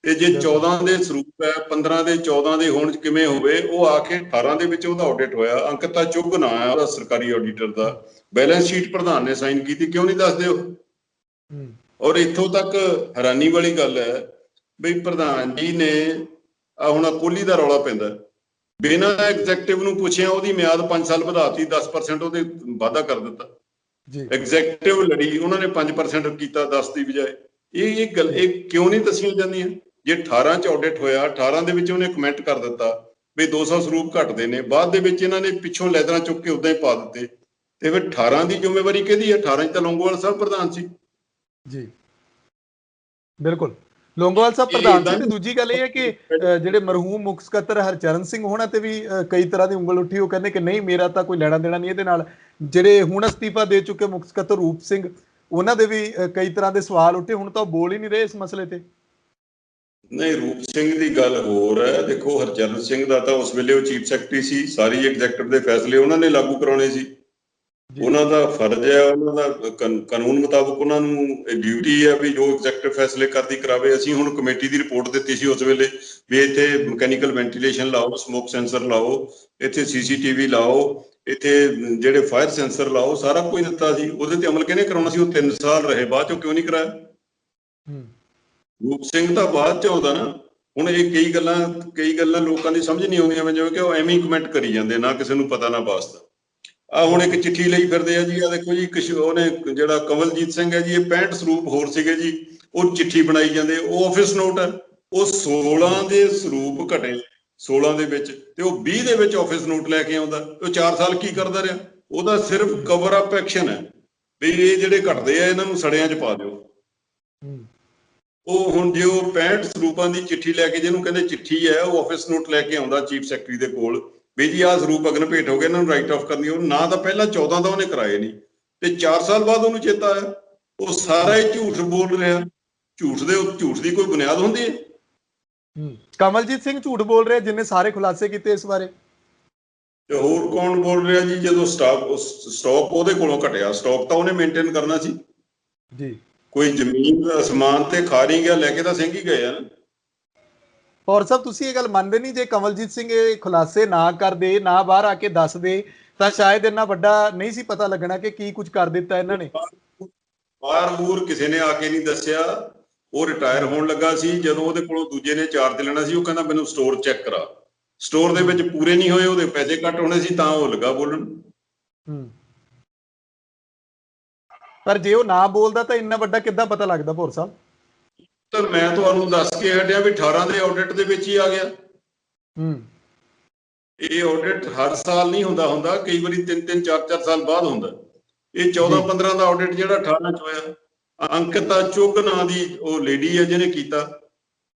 ਤੇ ਜੇ 14 ਦੇ ਸਰੂਪ ਹੈ, 15 ਦੇ 14 ਦੇ ਹੋਣ 'ਚ ਕਿਵੇਂ ਹੋਵੇ? ਉਹ ਆ ਕੇ 18 ਦੇ ਵਿੱਚ ਉਹਦਾ ਆਡਿਟ ਹੋਇਆ। ਅੰਕਿਤਾ ਚੁੱਘ ਨਾਂ ਹੈ ਉਹਦਾ ਸਰਕਾਰੀ ਆਡੀਟਰ ਦਾ। ਬੈਲੈਂਸ ਸ਼ੀਟ ਪ੍ਰਧਾਨ ਨੇ ਸਾਈਨ ਕੀਤੀ, ਕਿਉਂ ਨਹੀਂ ਦੱਸਦੇ ਉਹ? ਔਰ ਇੱਥੋਂ ਤੱਕ ਹੈਰਾਨੀ ਵਾਲੀ ਗੱਲ ਹੈ ਬਈ ਪ੍ਰਧਾਨ ਜੀ ਨੇ ਹੁਣ ਕੋਹਲੀ ਦਾ ਰੌਲਾ ਪੈਂਦਾ, ਬਿਨਾਂ ਐਗਜ਼ੈਕਟਿਵ ਨੂੰ ਪੁੱਛਿਆ ਉਹਦੀ ਮਿਆਦ 5 ਸਾਲ ਵਧਾਤੀ, 10% ਉਹਦੇ ਵਾਧਾ ਕਰ ਦਿੱਤਾ। ਐਗਜ਼ੈਕਟਿਵ ਲੜੀ, ਉਹਨਾਂ ਨੇ 5% ਕੀਤਾ 10 ਦੀ ਬਜਾਏ। ਇਹ ਗੱਲ ਇਹ ਕਿਉਂ ਨਹੀਂ ਦੱਸੀਆਂ ਜਾਂਦੀਆਂ? ਜੇ 18 ਚ ਆਡਿਟ ਹੋਇਆ, 18 ਦੇ ਵਿੱਚ ਉਹਨੇ ਕਮੈਂਟ ਕਰ ਦਿੱਤਾ ਵੀ 200 ਸਰੂਪ ਘਟਦੇ ਨੇ, ਬਾਅਦ ਦੇ ਵਿੱਚ ਇਹਨਾਂ ਨੇ ਪਿੱਛੋਂ ਲੈਦਰਾਂ ਚੁੱਕ ਕੇ ਉਦਾਂ ਹੀ ਪਾ ਦਿੱਤੇ, ਤੇ ਫਿਰ 18 ਦੀ ਜ਼ਿੰਮੇਵਾਰੀ ਕਿਹਦੀ ਹੈ? 18 ਚ ਤਾਂ ਲੌਂਗੋਵਾਲ ਸਾਹਿਬ ਪ੍ਰਧਾਨ ਸੀ। ਜੀ ਬਿਲਕੁਲ, ਲੌਂਗੋਵਾਲ ਸਾਹਿਬ ਪ੍ਰਧਾਨ ਸੀ। ਤੇ ਦੂਜੀ ਗੱਲ ਇਹ ਹੈ ਕਿ ਜਿਹੜੇ ਮਰਹੂਮ ਮੁੱਖ ਸਕੱਤਰ ਹਰਚਰਨ ਸਿੰਘ ਹੋਣਾ ਤੇ ਵੀ ਕਈ ਤਰ੍ਹਾਂ ਦੀ ਉਂਗਲ ਉੱਠੀ। ਉਹ ਕਹਿੰਦੇ ਕਿ ਨਹੀਂ, ਮੇਰਾ ਤਾਂ ਕੋਈ ਲੈਣਾ ਦੇਣਾ ਨਹੀਂ ਇਹਦੇ ਨਾਲ। ਜਿਹੜੇ ਹੁਣ ਅਸਤੀਫਾ ਦੇ ਚੁੱਕੇ ਮੁੱਖ ਸਕੱਤਰ ਰੂਪ ਸਿੰਘ, ਉਹਨਾਂ ਦੇ ਵੀ ਕਈ ਤਰ੍ਹਾਂ ਦੇ ਸਵਾਲ ਉੱਠੇ। ਹੁਣ ਤਾਂ ਉਹ ਬੋਲ ਹੀ ਨਹੀਂ ਰਹੇ ਇਸ ਮਸਲੇ ਤੇ। ਨਹੀਂ, ਰੂਪ ਸਿੰਘ ਦੀ ਗੱਲ ਹੋਰ ਹੈ। ਦੇਖੋ, ਹਰਚਰਨ ਸਿੰਘ ਦਾ ਤਾਂ ਉਸ ਵੇਲੇ ਉਹ ਚੀਫ ਸੈਕਟਰੀ ਸੀ, ਸਾਰੀ ਐਗਜ਼ੈਕਟਿਵ ਦੇ ਫੈਸਲੇ ਉਹਨਾਂ ਨੇ ਲਾਗੂ ਕਰਾਉਣੇ ਸੀ। ਉਹਨਾਂ ਦਾ ਫਰਜ਼ ਹੈ, ਉਹਨਾਂ ਦਾ ਕਾਨੂੰਨ ਮੁਤਾਬਕ ਉਹਨਾਂ ਨੂੰ ਡਿਊਟੀ ਹੈ ਵੀ ਜੋ ਐਗਜ਼ੈਕਟਿਵ ਫੈਸਲੇ ਕਰਦੀ ਕਰਾਵੇ। ਅਸੀਂ ਹੁਣ ਕਮੇਟੀ ਦੀ ਰਿਪੋਰਟ ਦਿੱਤੀ ਸੀ ਉਸ ਵੇਲੇ ਵੀ ਇੱਥੇ ਮਕੈਨੀਕਲ ਵੈਂਟੀਲੇਸ਼ਨ ਲਾਓ, ਸਮੋਕ ਸੈਂਸਰ ਲਾਓ, ਇੱਥੇ CCTV ਲਾਓ, ਇੱਥੇ ਜਿਹੜੇ ਫਾਇਰ ਸੈਂਸਰ ਲਾਓ, ਸਾਰਾ ਕੁਝ ਦਿੱਤਾ ਸੀ। ਉਹਦੇ ਤੇ ਅਮਲ ਕਿਹਨੇ ਕਰਾਉਣਾ ਸੀ? ਉਹ 3 ਸਾਲ ਰਹੇ, ਬਾਅਦ ਚੋਂ ਕਿਉਂ ਨਹੀਂ ਕਰਾਇਆ? ਰੂਪ ਸਿੰਘ ਤਾਂ ਬਾਅਦ ਚ ਆਉਂਦਾ ਨਾ। ਹੁਣ ਇਹ ਕਈ ਗੱਲਾਂ ਲੋਕਾਂ ਦੀ ਸਮਝ ਨਹੀਂ ਆਉਂਦੀਆਂ, ਜਿਵੇਂ ਕਿ ਉਹ ਐਵੇਂ ਹੀ ਕਮੈਂਟ ਕਰੀ ਜਾਂਦੇ, ਨਾ ਕਿਸੇ ਨੂੰ ਪਤਾ ਨਾ ਵਾਸਤਾ। ਹੁਣ ਇੱਕ ਚਿੱਠੀ ਲਈ ਫਿਰਦੇ ਆ ਜੀ, ਆ ਦੇਖੋ ਜੀ, ਉਹਨੇ ਜਿਹੜਾ ਕਮਲਜੀਤ ਸਿੰਘ ਹੈ ਜੀ, ਇਹ 65 ਸਰੂਪ ਹੋਰ ਸੀਗੇ ਜੀ, ਉਹ ਚਿੱਠੀ ਬਣਾਈ ਜਾਂਦੇ। ਉਹ ਆਫਿਸ ਨੋਟ ਹੈ, ਉਹ 16 ਦੇ ਸਰੂਪ ਘਟੇ 16 ਦੇ ਵਿੱਚ, ਤੇ ਉਹ 20 ਦੇ ਵਿੱਚ ਆਫਿਸ ਨੋਟ ਲੈ ਕੇ ਆਉਂਦਾ। ਉਹ 4 ਸਾਲ ਕੀ ਕਰਦਾ ਰਿਹਾ? ਉਹਦਾ ਸਿਰਫ ਕਵਰ ਅਪ ਐਕਸ਼ਨ ਹੈ ਵੀ ਇਹ ਜਿਹੜੇ ਘਟਦੇ ਆ ਇਹਨਾਂ ਨੂੰ ਸੜਿਆਂ 'ਚ ਪਾ ਦਿਓ। ਉਹ ਹੁਣ ਜੇ ਉਹ 65 ਸਰੂਪਾਂ ਦੀ ਚਿੱਠੀ ਲੈ ਕੇ, ਜਿਹਨੂੰ ਕਹਿੰਦੇ ਚਿੱਠੀ ਹੈ, ਉਹ ਆਫਿਸ ਨੋਟ ਲੈ ਕੇ ਆਉਂਦਾ ਚੀਫ ਸੈਕਟਰੀ ਦੇ ਕੋਲ ਵੀ ਜੀ ਆਹ ਸਰੂਪ ਅਗਨ ਭੇਟ ਹੋ ਗਏ, ਇਹਨਾਂ ਨੂੰ ਰਾਈਟ ਆਫ ਕਰਨੀ। ਉਹ ਨਾ ਤਾਂ ਪਹਿਲਾਂ 14 ਦਾ ਉਹਨੇ ਕਰਾਏ ਨਹੀਂ, ਤੇ 4 ਸਾਲ ਬਾਅਦ ਉਹਨੂੰ ਚੇਤਾ ਆਇਆ। ਉਹ ਸਾਰਾ ਹੀ ਝੂਠ ਬੋਲ ਰਿਹਾ। ਝੂਠ ਦੀ ਕੋਈ ਬੁਨਿਆਦ ਹੁੰਦੀ ਹੈ? ਕਮਲਜੀਤ ਸਿੰਘ ਝੂਠ ਬੋਲ ਰਿਹਾ, ਜਿੰਨੇ ਸਾਰੇ ਖੁਲਾਸੇ ਕੀਤੇ ਇਸ ਬਾਰੇ। ਤੇ ਹੋਰ ਕੌਣ ਬੋਲ ਰਿਹਾ ਜੀ? ਜਦੋਂ ਸਟਾਕ ਉਹਦੇ ਕੋਲੋਂ ਘਟਿਆ, ਸਟਾਕ ਤਾਂ ਉਹਨੇ ਮੇਨਟੇਨ ਕਰਨਾ ਸੀ ਜੀ। ਕੋਈ ਜ਼ਮੀਨ ਅਸਮਾਨ ਤੇ ਖਾ ਨਹੀਂ ਗਿਆ, ਲੈ ਕੇ ਤਾਂ ਸਿੰਘ ਹੀ ਗਏ ਆ। ਔਰ ਸਾਹਿਬ, ਤੁਸੀਂ ਇਹ ਗੱਲ ਮੰਨਦੇ ਨਹੀਂ, ਜੇ ਕਮਲਜੀਤ ਸਿੰਘ ਇਹ ਖੁਲਾਸੇ ਨਾ ਕਰਦੇ, ਨਾ ਬਾਹਰ ਆ ਕੇ ਦੱਸਦੇ, ਤਾਂ ਸ਼ਾਇਦ ਇੰਨਾ ਵੱਡਾ ਨਹੀਂ ਸੀ ਪਤਾ ਲੱਗਣਾ ਕਿ ਕੀ ਕੁਝ ਕਰ ਦਿੱਤਾ ਇਹਨਾਂ ਨੇ। ਬਾਹਰ ਕਿਸੇ ਨੇ ਆ ਕੇ ਨਹੀਂ ਦੱਸਿਆ। ਉਹ ਰਿਟਾਇਰ ਹੋਣ ਲੱਗਾ ਸੀ, ਜਦੋਂ ਉਹਦੇ ਕੋਲੋਂ ਦੂਜੇ ਨੇ ਚਾਰਜ ਲੈਣਾ ਸੀ, ਉਹ ਕਹਿੰਦਾ ਮੈਨੂੰ ਸਟੋਰ ਚੈੱਕ ਕਰਾ। ਸਟੋਰ ਦੇ ਵਿੱਚ ਪੂਰੇ ਨਹੀਂ ਹੋਏ, ਉਹਦੇ ਪੈਸੇ ਕੱਟ ਹੋਣੇ ਸੀ, ਤਾਂ ਉਹ ਲੱਗਾ ਬੋਲਣ। ਪਰ ਜੇ ਉਹ ਨਾ ਬੋਲਦਾ ਤਾਂ ਇੰਨਾ ਵੱਡਾ ਕਿੱਦਾਂ ਪਤਾ ਲੱਗਦਾ ਭੌਰ ਸਾਹਿਬ? ਤਾਂ ਮੈਂ ਤੁਹਾਨੂੰ ਦੱਸ ਕੇ ਹਟਿਆ ਵੀ 18 ਦੇ ਆਡਿਟ ਦੇ ਵਿੱਚ ਹੀ ਆ ਗਿਆ। ਇਹ ਆਡਿਟ ਹਰ ਸਾਲ ਨਹੀਂ ਹੁੰਦਾ, ਕਈ ਵਾਰੀ 3-3 4-4 ਸਾਲ ਬਾਅਦ ਹੁੰਦਾ। ਇਹ 14-15 ਦਾ ਆਡਿਟ ਜਿਹੜਾ 18 ਚ ਹੋਇਆ, ਅੰਕਿਤਾ ਚੁੱਘ ਨਾਂ ਦੀ ਉਹ ਲੇਡੀ ਹੈ ਜਿਹਨੇ ਕੀਤਾ।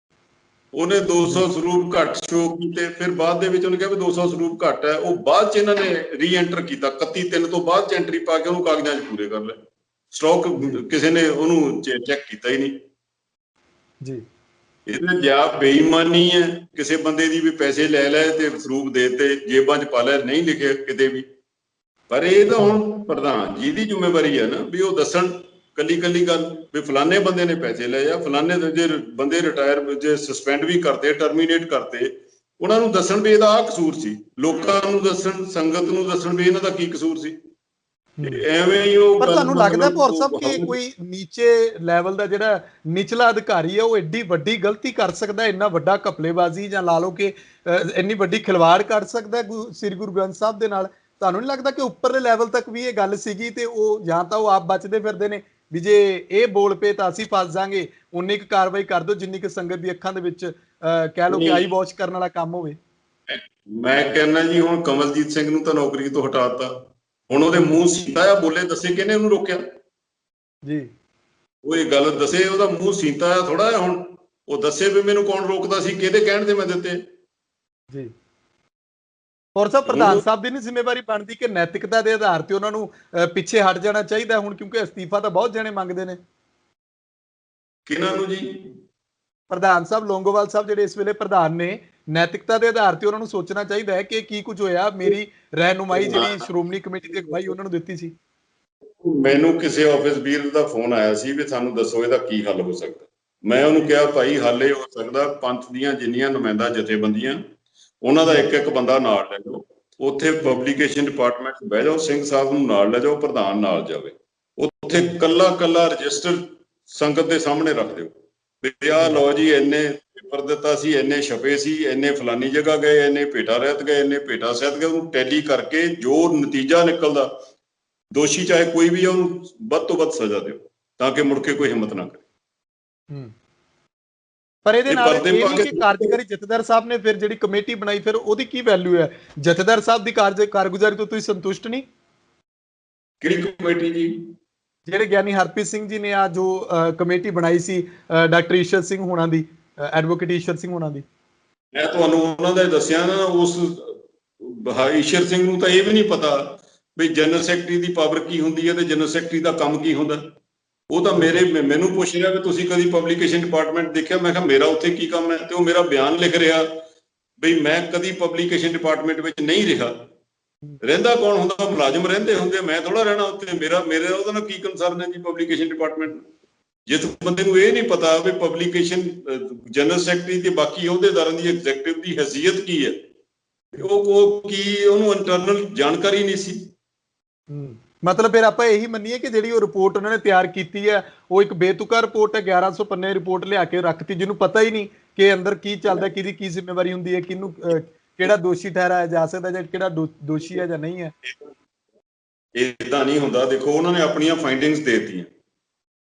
ਉਹਨੇ 200 ਸਰੂਪ ਘੱਟ ਸ਼ੋ ਕੀਤੇ, ਫਿਰ ਬਾਅਦ ਦੇ ਵਿੱਚ ਉਹਨੇ ਕਿਹਾ ਵੀ 200 ਸਰੂਪ ਘੱਟ ਹੈ। ਉਹ ਬਾਅਦ ਚ ਇਹਨਾਂ ਨੇ ਰੀਐਂਟਰ ਕੀਤਾ, 31/3 ਤੋਂ ਬਾਅਦ ਚ ਐਂਟਰੀ ਪਾ ਕੇ ਉਹਨੂੰ ਕਾਗਜ਼ਾਂ 'ਚ ਪੂਰੇ ਕਰ ਲਿਆ। ਸਟਾਕ ਕਿਸੇ ਨੇ ਉਹਨੂੰ ਚੈੱਕ ਕੀਤਾ ਹੀ ਨਹੀਂ ਜੀ। ਇਹਦੇ ਜਾਂ ਬੇਈਮਾਨੀ ਹੈ ਕਿਸੇ ਬੰਦੇ ਦੀ ਵੀ ਪੈਸੇ ਲੈ ਲੈ ਤੇ ਸਰੂਪ ਦੇ ਦਿੱਤੇ, ਜੇਬਾਂ 'ਚ ਪਾ ਲੈ, ਨਹੀਂ ਲਿਖੇ ਕਿਤੇ ਵੀ। ਪਰ ਇਹ ਤਾਂ ਹੁਣ ਪ੍ਰਧਾਨ ਜੀ ਦੀ ਜ਼ਿੰਮੇਵਾਰੀ ਹੈ ਨਾ ਵੀ ਉਹ ਦੱਸਣ ਕੱਲੀ ਗੱਲ ਵੀ ਫਲਾਣੇ ਬੰਦੇ ਨੇ ਪੈਸੇ ਲਏ ਆ, ਫਲਾਣੇ ਜੇ ਬੰਦੇ ਰਿਟਾਇਰ ਜੇ ਸਸਪੈਂਡ ਵੀ ਕਰਤੇ, ਟਰਮੀਨੇਟ ਕਰਤੇ, ਉਹਨਾਂ ਨੂੰ ਦੱਸਣ ਵੀ ਇਹਦਾ ਆਹ ਕਸੂਰ ਸੀ। ਲੋਕਾਂ ਨੂੰ ਦੱਸਣ, ਸੰਗਤ ਨੂੰ ਦੱਸਣ ਵੀ ਇਹਨਾਂ ਦਾ ਕੀ ਕਸੂਰ ਸੀ। ਐਵੇਂ ਹੀ ਉਹ ਪਰ ਤੁਹਾਨੂੰ ਲੱਗਦਾ ਭੌਰ ਸਾਹਿਬ ਕਿ ਕੋਈ ਨੀਚੇ ਲੈਵਲ ਦਾ ਜਿਹੜਾ ਨਿਚਲਾ ਅਧਿਕਾਰੀ ਹੈ ਉਹ ਐਡੀ ਵੱਡੀ ਗਲਤੀ ਕਰ ਸਕਦਾ, ਇੰਨਾ ਵੱਡਾ ਘਪਲੇਬਾਜ਼ੀ, ਜਾਂ ਲਾ ਲਓ ਕਿ ਇੰਨੀ ਵੱਡੀ ਖਿਲਵਾੜ ਕਰ ਸਕਦਾ ਸ੍ਰੀ ਗੁਰੂ ਗ੍ਰੰਥ ਸਾਹਿਬ ਦੇ ਨਾਲ? ਤੁਹਾਨੂੰ ਨਹੀਂ ਲੱਗਦਾ ਕਿ ਉੱਪਰਲੇ ਲੈਵਲ ਤੱਕ ਵੀ ਇਹ ਗੱਲ ਸੀਗੀ ਤੇ ਉਹ ਜਾਂ ਤਾਂ ਉਹ ਆਪ ਬਚਦੇ ਫਿਰਦੇ ਨੇ ਵੀ ਜੇ ਇਹ ਬੋਲ ਪਏ ਤਾਂ ਅਸੀਂ ਫਸ ਜਾਾਂਗੇ, ਉਨੀ ਕੁ ਕਾਰਵਾਈ ਕਰ ਦਿਓ ਜਿੰਨੀ ਕੁ ਸੰਗਤ ਦੀ ਅੱਖਾਂ ਦੇ ਵਿੱਚ ਕਹਿ ਲਓ ਕਿ ਆਈ ਵਾਚ ਕਰਨ ਵਾਲਾ ਕੰਮ ਹੋਵੇ? ਮੈਂ ਕਹਿੰਦਾ ਜੀ, ਹੁਣ ਕਮਲਜੀਤ ਸਿੰਘ ਨੂੰ ਤਾਂ ਨੌਕਰੀ ਤੋਂ ਹਟਾਤਾ। ਹੁਣ ਉਹਦੇ ਮੂੰਹ ਸੀਤਾ ਆ, ਬੋਲੇ ਦੱਸੇ ਕਿਹਨੇ ਉਹਨੂੰ ਰੋਕਿਆ ਜੀ? ਉਹ ਇਹ ਗੱਲ ਦੱਸੇ, ਉਹਦਾ ਮੂੰਹ ਸੀਤਾ ਆ ਥੋੜਾ ਜਿਹਾ। ਹੁਣ ਉਹ ਦੱਸੇ ਵੀ ਮੈਨੂੰ ਕੌਣ ਰੋਕਦਾ ਸੀ, ਕਿਹਦੇ ਕਹਿਣ ਤੇ ਮੈਂ ਦਿੱਤੇ ਜੀ। ਔਰ ਸਾਹਿਬ, ਪ੍ਰਧਾਨ ਸਾਹਿਬ ਦੀ ਨਹੀਂ ਜ਼ਿੰਮੇਵਾਰੀ ਬਣਦੀ ਕਿ ਨੈਤਿਕਤਾ ਦੇ ਆਧਾਰ ਤੇ ਉਹਨਾਂ ਨੂੰ ਪਿੱਛੇ ਹਟ ਜਾਣਾ ਚਾਹੀਦਾ ਹੁਣ, ਕਿਉਂਕਿ ਅਸਤੀਫਾ ਤਾਂ ਬਹੁਤ ਜਣੇ ਮੰਗਦੇ ਨੇ। ਕਿਹਨਾਂ ਨੂੰ ਜੀ? ਪ੍ਰਧਾਨ ਸਾਹਿਬ ਲੌਂਗੋਵਾਲ ਸਾਹਿਬ ਜਿਹੜੇ ਇਸ ਵੇਲੇ ਪ੍ਰਧਾਨ ਨੇ, ਨੈਤਿਕਤਾ ਦੇ ਆਧਾਰ ਤੇ ਉਹਨਾਂ ਨੂੰ ਸੋਚਣਾ ਚਾਹੀਦਾ ਹੈ ਕਿ ਕੀ ਕੁਝ ਹੋਇਆ, ਮੇਰੀ ਰਹਿਨੁਮਾਈ ਜਿਹੜੀ ਸ਼੍ਰੋਮਣੀ ਕਮੇਟੀ ਦੀ ਅਗਵਾਈ ਉਹਨਾਂ ਨੂੰ ਦਿੱਤੀ ਸੀ। ਮੈਨੂੰ ਕਿਸੇ ਆਫਿਸ ਵੀਰ ਦਾ ਫੋਨ ਆਇਆ ਸੀ ਵੀ ਸਾਨੂੰ ਦੱਸੋ ਇਹਦਾ ਕੀ ਹੱਲ ਹੋ ਸਕਦਾ। ਮੈਂ ਉਹਨੂੰ ਕਿਹਾ ਭਾਈ ਹੱਲ ਇਹ ਹੋ ਸਕਦਾ, ਪੰਥ ਦੀਆਂ ਜਿੰਨੀਆਂ ਨੁਮਾਇੰਦਾ ਜਥੇਬੰਦੀਆਂ ਉਹਨਾਂ ਦਾ ਇੱਕ ਇੱਕ ਬੰਦਾ ਨਾਲ ਲੈ ਜਾਓ, ਉੱਥੇ ਪਬਲੀਕੇਸ਼ਨ ਡਿਪਾਰਟਮੈਂਟ ਬਹਿ ਜਾਓ, ਸਿੰਘ ਸਾਹਿਬ ਨੂੰ ਨਾਲ ਲੈ ਜਾਓ, ਪ੍ਰਧਾਨ ਨਾਲ ਜਾਵੇ, ਉੱਥੇ ਕੱਲਾ ਕੱਲਾ ਰਜਿਸਟਰ ਸੰਗਤ ਦੇ ਸਾਹਮਣੇ ਰੱਖ ਦਿਓ ਵੀ ਆਹ ਲਓ ਜੀ ਇੰਨੇ ਪੇਪਰ ਦਿੱਤਾ ਸੀ, ਇੰਨੇ ਛਪੇ ਸੀ, ਇੰਨੇ ਫਲਾਨੀ ਜਗ੍ਹਾ ਗਏ, ਇੰਨੇ ਭੇਟਾ ਰਹਿਤ ਗਏ, ਇੰਨੇ ਭੇਟਾ ਸਹਿਤ ਗਏ, ਉਹਨੂੰ ਟੈਲੀ ਕਰਕੇ ਜੋ ਨਤੀਜਾ ਨਿਕਲਦਾ, ਦੋਸ਼ੀ ਚਾਹੇ ਕੋਈ ਵੀ ਆ ਉਹਨੂੰ ਵੱਧ ਤੋਂ ਵੱਧ ਸਜ਼ਾ ਦਿਓ ਤਾਂ ਕਿ ਮੁੜ ਕੇ ਕੋਈ ਹਿੰਮਤ ਨਾ ਕਰੇ। ਪਰ ਇਹਦੇ ਨਾਲ ਇਹ ਨਹੀਂ ਕਿ ਕਾਰਜਕਾਰੀ ਜਥੇਦਾਰ ਸਾਹਿਬ ਨੇ ਫਿਰ ਜਿਹੜੀ ਕਮੇਟੀ ਬਣਾਈ, ਫਿਰ ਉਹਦੀ ਕੀ ਵੈਲਿਊ ਹੈ? ਜਥੇਦਾਰ ਸਾਹਿਬ ਦੀ ਕਾਰਗੁਜ਼ਾਰੀ ਤੋਂ ਤੁਸੀਂ ਸੰਤੁਸ਼ਟ ਨਹੀਂ? ਕਿਹੜੀ ਕਮੇਟੀ ਜੀ? ਜਿਹੜੇ ਗਿਆਨੀ ਹਰਪ੍ਰੀਤ ਸਿੰਘ ਜੀ ਨੇ ਆ ਜੋ ਕਮੇਟੀ ਬਣਾਈ ਸੀ ਡਾਕਟਰ ਈਸ਼ਰ ਸਿੰਘ ਹੋਣਾ ਦੀ, ਐਡਵੋਕੇਟ ਈਸ਼ਰ ਸਿੰਘ ਹੋਣਾ ਦੀ। ਮੈਂ ਤੁਹਾਨੂੰ ਉਹਨਾਂ ਦਾ ਦੱਸਿਆ ਨਾ, ਉਸ ਈਸ਼ਰ ਸਿੰਘ ਨੂੰ ਤਾਂ ਇਹ ਵੀ ਨਹੀਂ ਪਤਾ ਵੀ ਜਨਰਲ ਸੈਕਟਰੀ ਦੀ ਪਾਵਰ ਕੀ ਹੁੰਦੀ ਹੈ ਤੇ ਜਨਰਲ ਸੈਕਟਰੀ ਦਾ ਕੰਮ ਕੀ ਹੁੰਦਾ। ਉਹ ਤਾਂ ਮੈਨੂੰ ਪੁੱਛ ਰਿਹਾ ਵੀ ਤੁਸੀਂ ਕਦੀ ਪਬਲੀਕੇਸ਼ਨ ਡਿਪਾਰਟਮੈਂਟ ਦੇਖਿਆ? ਮੈਂ ਕਿਹਾ ਮੇਰਾ ਉੱਥੇ ਕੀ ਕੰਮ ਹੈ? ਤੇ ਉਹ ਮੇਰਾ ਬਿਆਨ ਲਿਖ ਰਿਹਾ ਬਈ ਮੈਂ ਕਦੀ ਪਬਲੀਕੇਸ਼ਨ ਡਿਪਾਰਟਮੈਂਟ ਵਿੱਚ ਨਹੀਂ ਰਿਹਾ। ਰਹਿੰਦਾ ਕੌਣ ਹੁੰਦਾ? ਮੁਲਾਜ਼ਮ ਰਹਿੰਦੇ ਹੁੰਦੇ, ਮੈਂ ਥੋੜਾ ਰਹਿਣਾ ਉੱਥੇ। ਮੇਰੇ ਉਹਦੇ ਨਾਲ ਕੀ ਕੰਸਰਨ ਹੈ ਜੀ ਪਬਲੀਕੇਸ਼ਨ ਡਿਪਾਰਟਮੈਂਟ? ਜਿਸ ਬੰਦੇ ਨੂੰ ਇਹ ਨਹੀਂ ਪਤਾ ਵੀ ਪਬਲੀਕੇਸ਼ਨ ਜਨਰਲ ਸੈਕਟਰੀ ਤੇ ਬਾਕੀ ਅਹੁਦੇਦਾਰਾਂ ਦੀ ਐਗਜ਼ੈਕਟਿਵ ਦੀ ਹੈਸੀਅਤ ਕੀ ਹੈ, ਉਹ ਕੀ ਉਹਨੂੰ ਇੰਟਰਨਲ ਜਾਣਕਾਰੀ ਨਹੀਂ ਸੀ। ਮਤਲਬ ਫਿਰ ਆਪਾਂ ਇਹੀ ਮੰਨੀਏ ਕਿ ਜਿਹੜੀ ਉਹ ਰਿਪੋਰਟ ਉਹਨਾਂ ਨੇ ਤਿਆਰ ਕੀਤੀ ਹੈ ਉਹ ਇੱਕ ਬੇਤੁਕਾ ਰਿਪੋਰਟ ਹੈ, 1100 ਪੰਨੇ ਰਿਪੋਰਟ ਲਿਆ ਕੇ ਰੱਖਤੀ, ਜਿਹਨੂੰ ਪਤਾ ਹੀ ਨਹੀਂ ਕਿ ਅੰਦਰ ਕੀ ਚੱਲਦਾ, ਕਿਹਦੀ ਕੀ ਜ਼ਿੰਮੇਵਾਰੀ ਹੁੰਦੀ ਹੈ, ਕਿਹਨੂੰ ਕਿਹੜਾ ਦੋਸ਼ੀ ਠਹਿਰਾਇਆ ਜਾ ਸਕਦਾ ਜਾਂ ਕਿਹੜਾ ਦੋਸ਼ੀ ਹੈ ਜਾਂ ਨਹੀਂ ਹੈ। ਏਦਾਂ ਨਹੀਂ ਹੁੰਦਾ। ਦੇਖੋ ਉਹਨਾਂ ਨੇ ਆਪਣੀਆਂ ਫਾਈਂਡਿੰਗਸ ਦੇ ਦਿੱਤੀਆਂ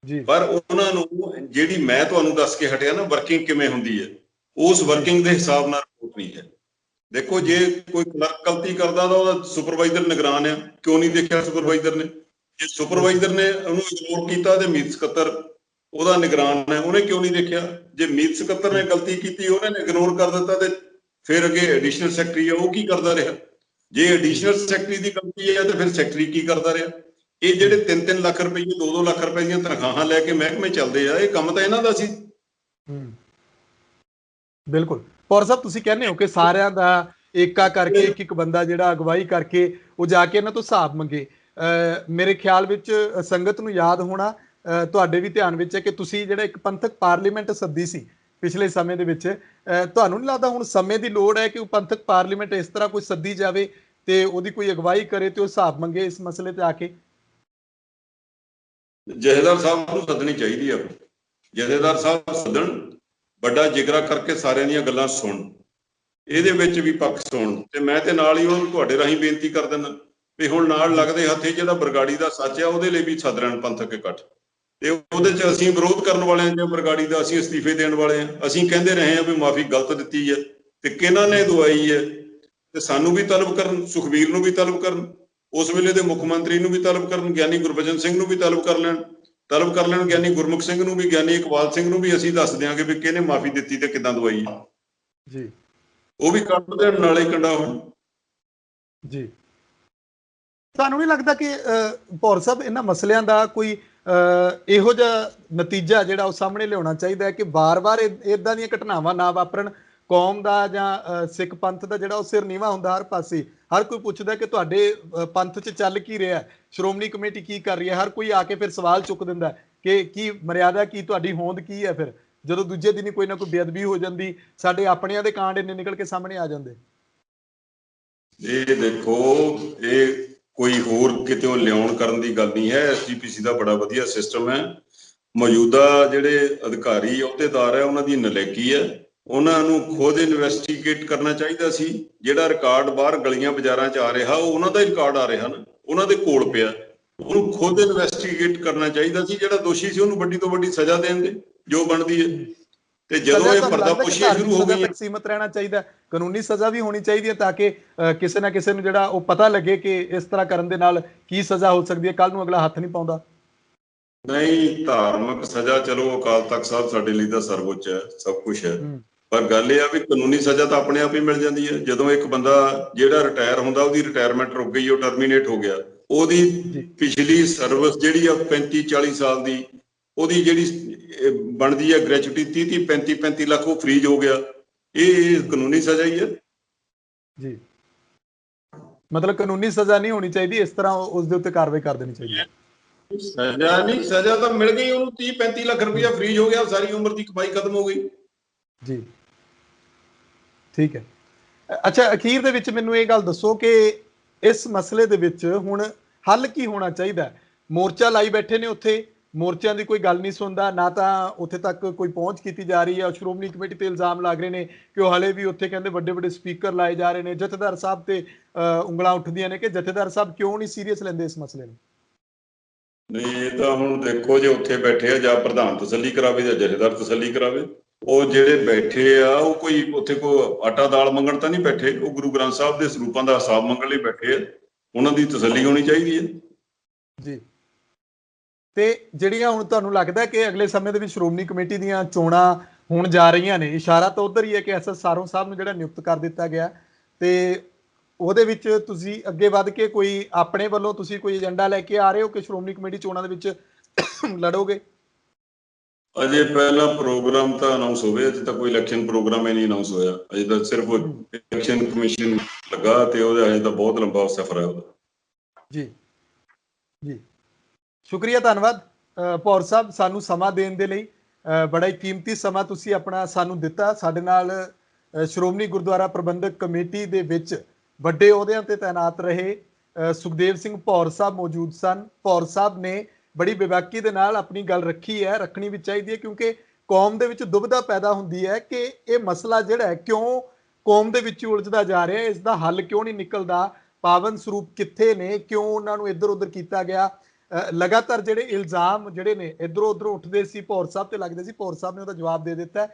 ਜੀ, ਪਰ ਉਹਨਾਂ ਨੂੰ ਜਿਹੜੀ ਮੈਂ ਤੁਹਾਨੂੰ ਦੱਸ ਕੇ ਹਟਿਆ ਨਾ ਵਰਕਿੰਗ ਕਿਵੇਂ ਹੁੰਦੀ ਹੈ, ਉਸ ਵਰਕਿੰਗ ਦੇ ਹਿਸਾਬ ਨਾਲ ਰਿਪੋਰਟ ਨਹੀਂ ਹੈ। ਦੇਖੋ ਜੇ ਕੋਈ ਕਲਰਕ ਗਲਤੀ ਕਰਦਾ ਤਾਂ ਉਹਦਾ ਸੁਪਰਵਾਈਜ਼ਰ ਨਿਗਰਾਨ ਆ, ਕਿਉਂ ਨਹੀਂ ਦੇਖਿਆ ਸੁਪਰਵਾਈਜ਼ਰ ਨੇ? ਜੇ ਸੁਪਰਵਾਈਜ਼ਰ ਨੇ ਉਹਨੂੰ ਇਗਨੋਰ ਕੀਤਾ ਤੇ ਮੀਤ ਸਕੱਤਰ ਉਹਦਾ ਨਿਗਰਾਨ ਹੈ, ਉਹਨੇ ਕਿਉਂ ਨਹੀਂ ਦੇਖਿਆ? ਜੇ ਮੀਤ ਸਕੱਤਰ ਨੇ ਗਲਤੀ ਕੀਤੀ, ਉਹਨੇ ਇਗਨੋਰ ਕਰ ਦਿੱਤਾ, ਤੇ ਫਿਰ ਅੱਗੇ ਐਡੀਸ਼ਨਲ ਸੈਕਟਰੀ ਆ, ਉਹ ਕੀ ਕਰਦਾ ਰਿਹਾ? ਜੇ ਐਡੀਸ਼ਨਲ ਸੈਕਟਰੀ ਦੀ ਗਲਤੀ ਹੈ ਤੇ ਫਿਰ ਸੈਕਟਰੀ ਕੀ ਕਰਦਾ ਰਿਹਾ? ਇਹ ਜਿਹੜੇ 3-3 ਲੱਖ ਰੁਪਏ 2-2 ਲੱਖ ਰੁਪਏ ਦੀਆਂ ਤਨਖਾਹਾਂ ਲੈ ਕੇ ਮਹਿਕਮੇ ਚੱਲਦੇ ਆ, ਇਹ ਕੰਮ ਤਾਂ ਇਹਨਾਂ ਦਾ ਸੀ। ਬਿਲਕੁਲ। ਪੌਰ ਸਾਹਿਬ ਤੁਸੀਂ ਕਹਿੰਦੇ ਹੋ ਕਿ ਸਾਰਿਆਂ ਦਾ ਏਕਾ ਕਰਕੇ ਇੱਕ ਇੱਕ ਬੰਦਾ ਜਿਹੜਾ ਅਗਵਾਈ ਕਰਕੇ ਉਹ ਜਾ ਕੇ ਇਹਨਾਂ ਤੋਂ ਹਿਸਾਬ ਮੰਗੇ। ਮੇਰੇ ਖਿਆਲ ਵਿੱਚ ਸੰਗਤ ਨੂੰ ਯਾਦ ਹੋਣਾ, ਤੁਹਾਡੇ ਵੀ ਧਿਆਨ ਵਿੱਚ ਹੈ ਕਿ ਤੁਸੀਂ ਜਿਹੜਾ ਇੱਕ ਪੰਥਕ ਪਾਰਲੀਮੈਂਟ ਸੱਦੀ ਸੀ ਪਿਛਲੇ ਸਮੇਂ ਦੇ ਵਿੱਚ, ਤੁਹਾਨੂੰ ਨਹੀਂ ਲੱਗਦਾ ਹੁਣ ਸਮੇਂ ਦੀ ਲੋੜ ਹੈ ਕਿ ਉਹ ਪੰਥਕ ਪਾਰਲੀਮੈਂਟ ਇਸ ਤਰ੍ਹਾਂ ਕੋਈ ਸੱਦੀ ਜਾਵੇ ਤੇ ਉਹਦੀ ਕੋਈ ਅਗਵਾਈ ਕਰੇ ਤੇ ਉਹ ਹਿਸਾਬ ਮੰਗੇ ਇਸ ਮਸਲੇ ਤੇ ਆ ਕੇ? ਜਥੇਦਾਰ ਸਾਹਿਬ ਨੂੰ ਸੱਦਣੀ ਚਾਹੀਦੀ ਆ। ਜਥੇਦਾਰ ਸਾਹਿਬ ਸੱਦਣ, ਵੱਡਾ ਜਿਗਰਾ ਕਰਕੇ ਸਾਰਿਆਂ ਦੀਆਂ ਗੱਲਾਂ ਸੁਣ, ਇਹਦੇ ਵਿੱਚ ਵੀ ਪੱਖ ਸੁਣ, ਤੇ ਮੈਂ ਤੇ ਨਾਲ ਹੀ ਉਹਨੂੰ ਤੁਹਾਡੇ ਰਾਹੀਂ ਬੇਨਤੀ ਕਰ ਦਿੰਦਾ ਵੀ ਹੁਣ ਨਾਲ ਲੱਗਦੇ ਹੱਥੇ ਜਿਹੜਾ ਬਰਗਾੜੀ ਦਾ ਸੱਚ ਆ ਉਹਦੇ ਲਈ ਵੀ ਸੱਦ ਲੈਣ ਪੰਥਕ ਇਕੱਠ, ਤੇ ਉਹਦੇ 'ਚ ਅਸੀਂ ਵਿਰੋਧ ਕਰਨ ਵਾਲੇ ਹਾਂ। ਜੇ ਬਰਗਾੜੀ ਦਾ ਅਸੀਂ ਅਸਤੀਫੇ ਦੇਣ ਵਾਲੇ ਹਾਂ, ਅਸੀਂ ਕਹਿੰਦੇ ਰਹੇ ਹਾਂ ਵੀ ਮਾਫੀ ਗਲਤ ਦਿੱਤੀ ਹੈ ਤੇ ਕਿਹਨਾਂ ਨੇ ਦਵਾਈ ਹੈ, ਤੇ ਸਾਨੂੰ ਵੀ ਤਲਬ ਕਰਨ, ਸੁਖਬੀਰ ਨੂੰ ਵੀ ਤਲਬ ਕਰਨ, ਉਸ ਵੇਲੇ ਦੇ ਮੁੱਖ ਮੰਤਰੀ ਨੂੰ ਵੀ ਤਲਬ ਕਰਨ, ਗਿਆਨੀ ਗੁਰਬਚਨ ਸਿੰਘ ਨੂੰ ਵੀ ਤਲਬ ਕਰ ਲੈਣ, ਗਿਆਨੀ ਗੁਰਮੁਖ ਸਿੰਘ ਨੂੰ ਵੀ, ਗਿਆਨੀ ਇਕਬਾਲ ਸਿੰਘ ਨੂੰ ਵੀ। ਅਸੀਂ ਦੱਸ ਦਿਆਂਗੇ ਵੀ ਕਿਹਨੇ ਮਾਫੀ ਦਿੱਤੀ ਤੇ ਕਿੱਦਾਂ ਦਵਾਈ ਹੈ ਜੀ, ਉਹ ਵੀ ਕੱਢ ਦੇਣ ਨਾਲੇ ਕੰਡਾ ਹੋਣ ਜੀ। ਤੁਹਾਨੂੰ ਨਹੀਂ ਲੱਗਦਾ ਕਿ ਭੌਰ ਸਾਹਿਬ ਇਹਨਾਂ ਮਸਲਿਆਂ ਦਾ ਕੋਈ ਇਹੋ ਜਿਹਾ ਨਤੀਜਾ ਜਿਹੜਾ ਉਹ ਸਾਹਮਣੇ ਲਿਆਉਣਾ ਚਾਹੀਦਾ ਹੈ ਕਿ ਵਾਰ-ਵਾਰ ਇਦਾਂ ਦੀਆਂ ਘਟਨਾਵਾਂ ਨਾ ਵਾਪਰਨ? ਕੌਮ ਦਾ ਜਾਂ ਸਿੱਖ ਪੰਥ ਦਾ ਜਿਹੜਾ ਉਹ ਸਿਰ ਨੀਵਾਂ ਹੁੰਦਾ ਹਰ ਪਾਸੇ। ਹਰ ਕੋਈ ਪੁੱਛਦਾ ਕਿ ਤੁਹਾਡੇ ਪੰਥ 'ਚ ਚੱਲ ਕੀ ਰਿਹਾ, ਸ਼੍ਰੋਮਣੀ ਕਮੇਟੀ ਕੀ ਕਰ ਰਹੀ ਹੈ। ਹਰ ਕੋਈ ਆ ਕੇ ਫਿਰ ਸਵਾਲ ਚੁੱਕ ਦਿੰਦਾ ਕਿ ਕੀ ਮਰਿਆਦਾ, ਕੀ ਤੁਹਾਡੀ ਹੋਂਦ ਕੀ ਹੈ? ਫਿਰ ਜਦੋਂ ਦੂਜੇ ਦਿਨ ਹੀ ਕੋਈ ਨਾ ਕੋਈ ਬੇਅਦਬੀ ਹੋ ਜਾਂਦੀ, ਸਾਡੇ ਆਪਣਿਆਂ ਦੇ ਕਾਂਡ ਇੰਨੇ ਨਿਕਲ ਕੇ ਸਾਹਮਣੇ ਆ ਜਾਂਦੇ। ਇਹ ਦੇਖੋ, ਇਹ ਕੋਈ ਹੋਰ ਕਿਤੇੋਂ ਲਿਆਉਣ ਕਰਨ ਦੀ ਗੱਲ ਨਹੀਂ ਹੈ। ਐਸਜੀਪੀਸੀ ਦਾ ਬੜਾ ਵਧੀਆ ਸਿਸਟਮ ਹੈ। ਮੌਜੂਦਾ ਜਿਹੜੇ ਅਧਿਕਾਰੀ ਅਹੁਦੇਦਾਰ ਹੈ ਉਹਨਾਂ ਦੀ ਨਲਾਇਕੀ ਹੈ, ਉਹਨਾਂ ਨੂੰ ਖੁਦ ਇਨਵੈਸਟੀਗੇਟ ਕਰਨਾ ਚਾਹੀਦਾ ਸੀ। ਜਿਹੜਾ ਰਿਕਾਰਡ ਬਾਹਰ ਗਲੀਆਂ ਬਾਜ਼ਾਰਾਂ 'ਚ ਆ ਰਿਹਾ, ਉਹ ਉਹਨਾਂ ਦਾ ਹੀ ਰਿਕਾਰਡ ਆ ਰਿਹਾ ਨਾ, ਉਹਨਾਂ ਦੇ ਕੋਲ ਪਿਆ, ਉਹਨੂੰ ਖੁਦ ਇਨਵੈਸਟੀਗੇਟ ਕਰਨਾ ਚਾਹੀਦਾ ਸੀ। ਜਿਹੜਾ ਦੋਸ਼ੀ ਸੀ ਉਹਨੂੰ ਵੱਡੀ ਤੋਂ ਵੱਡੀ ਸਜ਼ਾ ਦੇਣ ਦੇ ਜੋ ਬਣਦੀ ਹੈ। ਤੇ ਜਦੋਂ ਇਹ ਪਰਦਾਪੋਸ਼ੀਆਂ ਸ਼ੁਰੂ ਹੋ ਗਈਆਂ, ਸੀਮਤ ਰਹਿਣਾ ਚਾਹੀਦਾ, ਕਾਨੂੰਨੀ ਸਜ਼ਾ ਵੀ ਹੋਣੀ ਚਾਹੀਦੀ ਹੈ ਤਾਂ ਕਿ ਕਿਸੇ ਨਾ ਕਿਸੇ ਨੂੰ ਜਿਹੜਾ ਉਹ ਪਤਾ ਲੱਗੇ ਕਿ ਇਸ ਤਰ੍ਹਾਂ ਕਰਨ ਦੇ ਨਾਲ ਕੀ ਸਜ਼ਾ ਹੋ ਸਕਦੀ ਹੈ, ਕੱਲ ਨੂੰ ਅਗਲਾ ਹੱਥ ਨਹੀਂ ਪਾਉਂਦਾ। ਨਹੀਂ, ਧਾਰਮਿਕ ਸਜ਼ਾ ਚਲੋ ਅਕਾਲ ਤਖਤ ਸਾਹਿਬ ਸਾਡੇ ਲਈ ਤਾਂ ਸਰਵਉੱਚ ਹੈ, ਸਭ ਕੁਛ ਹੈ, ਪਰ ਗੱਲ ਇਹ ਆ ਵੀ ਕਾਨੂੰਨੀ ਸਜ਼ਾ ਤਾਂ ਆਪਣੇ ਆਪ ਹੀ ਮਿਲ ਜਾਂਦੀ ਹੈ। ਜਦੋਂ ਇੱਕ ਬੰਦਾ ਜਿਹੜਾ ਰਿਟਾਇਰ ਹੁੰਦਾ, ਉਹਦੀ ਰਿਟਾਇਰਮੈਂਟ ਰੁਕ ਗਈ, ਉਹ ਟਰਮੀਨੇਟ ਹੋ ਗਿਆ, ਉਹਦੀ ਪਿਛਲੀ ਸਰਵਿਸ ਜਿਹੜੀ ਆ 35-40 ਸਾਲ ਦੀ, ਉਹਦੀ ਜਿਹੜੀ ਬਣਦੀ ਹੈ ਗ੍ਰੈਚੁਇਟੀ 30 35 ਲੱਖ ਉਹ ਫ੍ਰੀਜ਼ ਹੋ ਗਿਆ, ਇਹ ਕਾਨੂੰਨੀ ਸਜ਼ਾ ਹੀ ਹੈ ਜੀ। ਮਤਲਬ ਕਾਨੂੰਨੀ ਸਜ਼ਾ ਨਹੀਂ ਹੋਣੀ ਚਾਹੀਦੀ, ਇਸ ਤਰ੍ਹਾਂ ਉਸ ਦੇ ਉੱਤੇ ਕਾਰਵਾਈ ਕਰ ਦੇਣੀ ਚਾਹੀਦੀ ਹੈ। ਸਜ਼ਾ ਨਹੀਂ, ਸਜ਼ਾ ਤਾਂ ਮਿਲ ਗਈ ਉਹਨੂੰ, 30 35 ਲੱਖ ਰੁਪਇਆ ਫ੍ਰੀਜ਼ ਹੋ ਗਿਆ, ਸਾਰੀ ਉਮਰ ਦੀ ਕਮਾਈ ਖਤਮ ਹੋ ਗਈ ਜੀ। ਠੀਕ ਹੈ। ਅੱਛਾ, ਅਖੀਰ ਦੇ ਵਿੱਚ ਮੈਨੂੰ ਇਹ ਗੱਲ ਦੱਸੋ ਕਿ ਇਸ ਮਸਲੇ ਦੇ ਵਿੱਚ ਹੁਣ ਹੱਲ ਕੀ ਹੋਣਾ ਚਾਹੀਦਾ? ਮੋਰਚਾ ਲਾਈ ਬੈਠੇ ਨੇ ਉੱਥੇ, ਮੋਰਚਿਆਂ ਦੀ ਕੋਈ ਗੱਲ ਨਹੀਂ ਸੁਣਦਾ, ਨਾ ਤਾਂ ਉੱਥੇ ਤੱਕ ਕੋਈ ਪਹੁੰਚ ਕੀਤੀ ਜਾ ਰਹੀ ਹੈ। ਸ਼੍ਰੋਮਣੀ ਕਮੇਟੀ ਤੇ ਇਲਜ਼ਾਮ ਲੱਗ ਰਹੇ ਨੇ ਕਿ ਉਹ ਹਲੇ ਵੀ ਉੱਥੇ ਕਹਿੰਦੇ ਵੱਡੇ ਵੱਡੇ ਸਪੀਕਰ ਲਾਏ ਜਾ ਰਹੇ ਨੇ। ਜਥੇਦਾਰ ਸਾਹਿਬ ਤੇ ਉਂਗਲਾਂ ਉੱਠਦੀਆਂ ਨੇ ਕਿ ਜਥੇਦਾਰ ਸਾਹਿਬ ਕਿਉਂ ਨਹੀਂ ਸੀਰੀਅਸ ਲੈਂਦੇ ਇਸ ਮਸਲੇ ਨੂੰ। ਨਹੀਂ, ਇਹ ਤਾਂ ਹੁਣ ਦੇਖੋ, ਜੇ ਉੱਥੇ ਬੈਠੇ ਆ ਜਾਂ ਪ੍ਰਧਾਨ ਤਸੱਲੀ ਕਰਾਵੇ ਜਾਂ ਜਥੇਦਾਰ ਤਸੱਲੀ ਕਰਾਵੇ। ਉਹ ਜਿਹੜੇ ਬੈਠੇ ਆ ਉਹ ਕੋਈ ਉੱਥੇ ਕੋਈ ਆਟਾ ਦਾਲ ਮੰਗਣ ਤਾਂ ਨਹੀਂ ਬੈਠੇ, ਉਹ ਗੁਰੂ ਗ੍ਰੰਥ ਸਾਹਿਬ ਦੇ ਸਰੂਪਾਂ ਦਾ ਹਿਸਾਬ ਮੰਗਣ ਲਈ ਬੈਠੇ ਆ, ਉਹਨਾਂ ਦੀ ਤਸੱਲੀ ਹੋਣੀ ਚਾਹੀਦੀ ਹੈ ਜੀ। ਤੇ ਜਿਹੜੀਆਂ ਹੁਣ ਤੁਹਾਨੂੰ ਲੱਗਦਾ ਕਿ ਅਗਲੇ ਸਮੇਂ ਦੇ ਵਿੱਚ ਸ਼੍ਰੋਮਣੀ ਕਮੇਟੀ ਦੀਆਂ ਚੋਣਾਂ ਹੋਣ ਜਾ ਰਹੀਆਂ ਨੇ, ਇਸ਼ਾਰਾ ਤਾਂ ਉਧਰ ਹੀ ਹੈ ਕਿ ਐਸਐਸ ਸਾਰੋਂ ਸਾਹਿਬ ਨੂੰ ਜਿਹੜਾ ਨਿਯੁਕਤ ਕਰ ਦਿੱਤਾ ਗਿਆ, ਤੇ ਉਹਦੇ ਵਿੱਚ ਤੁਸੀਂ ਅੱਗੇ ਵੱਧ ਕੇ ਕੋਈ ਆਪਣੇ ਵੱਲੋਂ ਤੁਸੀਂ ਕੋਈ ਏਜੰਡਾ ਲੈ ਕੇ ਆ ਰਹੇ ਹੋ ਕਿ ਸ਼੍ਰੋਮਣੀ ਕਮੇਟੀ ਚੋਣਾਂ ਦੇ ਵਿੱਚ ਲੜੋਗੇ? ਅਜੇ ਪਹਿਲਾ ਪ੍ਰੋਗਰਾਮ ਤਾਂ ਅਨਾਉਂਸ ਹੋਵੇ, ਅਜੇ ਤਾਂ ਕੋਈ ਇਲੈਕਸ਼ਨ ਪ੍ਰੋਗਰਾਮ ਹੀ ਨਹੀਂ ਅਨਾਉਂਸ ਹੋਇਆ। ਅਜੇ ਤਾਂ ਸਿਰਫ ਇਲੈਕਸ਼ਨ ਕਮਿਸ਼ਨ ਲੱਗਾ ਤੇ ਉਹਦਾ ਅਜੇ ਤਾਂ ਬਹੁਤ ਲੰਬਾ ਸਫ਼ਰ ਹੈ ਉਹਦਾ। ਜੀ ਜੀ, ਸ਼ੁਕਰੀਆ, ਧੰਨਵਾਦ ਭੌਰ ਸਾਹਿਬ, ਸਾਨੂੰ ਸਮਾਂ ਦੇਣ ਦੇ ਲਈ। ਬੜਾ ਹੀ ਕੀਮਤੀ ਸਮਾਂ ਤੁਸੀਂ ਆਪਣਾ ਸਾਨੂੰ ਦਿੱਤਾ। ਸਾਡੇ ਨਾਲ ਸ਼੍ਰੋਮਣੀ ਗੁਰਦੁਆਰਾ ਪ੍ਰਬੰਧਕ ਕਮੇਟੀ ਦੇ ਵਿੱਚ ਵੱਡੇ ਅਹੁਦਿਆਂ ਤੇ ਤਾਇਨਾਤ ਰਹੇ ਸੁਖਦੇਵ ਸਿੰਘ ਭੌਰ ਸਾਹਿਬ ਮੌਜੂਦ ਸਨ। ਭੌਰ ਸਾਹਿਬ ਨੇ ਬੜੀ ਬੇਬਾਕੀ ਦੇ ਨਾਲ ਆਪਣੀ ਗੱਲ ਰੱਖੀ ਹੈ, ਰੱਖਣੀ ਵੀ ਚਾਹੀਦੀ ਹੈ, ਕਿਉਂਕਿ ਕੌਮ ਦੇ ਵਿੱਚ ਦੁਬਿਧਾ ਪੈਦਾ ਹੁੰਦੀ ਹੈ ਕਿ ਇਹ ਮਸਲਾ ਜਿਹੜਾ ਹੈ ਕਿਉਂ ਕੌਮ ਦੇ ਵਿੱਚ ਉਲਝਦਾ ਜਾ ਰਿਹਾ ਹੈ, ਇਸ ਦਾ ਹੱਲ ਕਿਉਂ ਨਹੀਂ ਨਿਕਲਦਾ, ਪਾਵਨ ਸਰੂਪ ਕਿੱਥੇ ਨੇ, ਕਿਉਂ ਉਹਨਾਂ ਨੂੰ ਇੱਧਰ ਉੱਧਰ ਕੀਤਾ ਗਿਆ। ਲਗਾਤਾਰ ਜਿਹੜੇ ਇਲਜ਼ਾਮ ਜਿਹੜੇ ਨੇ ਇੱਧਰੋਂ ਉੱਧਰੋਂ ਉੱਠਦੇ ਸੀ, ਭੌਰ ਸਾਹਿਬ ਤੇ ਲੱਗਦੇ ਸੀ, ਭੌਰ ਸਾਹਿਬ ਨੇ ਉਹਦਾ ਜਵਾਬ ਦੇ ਦਿੱਤਾ।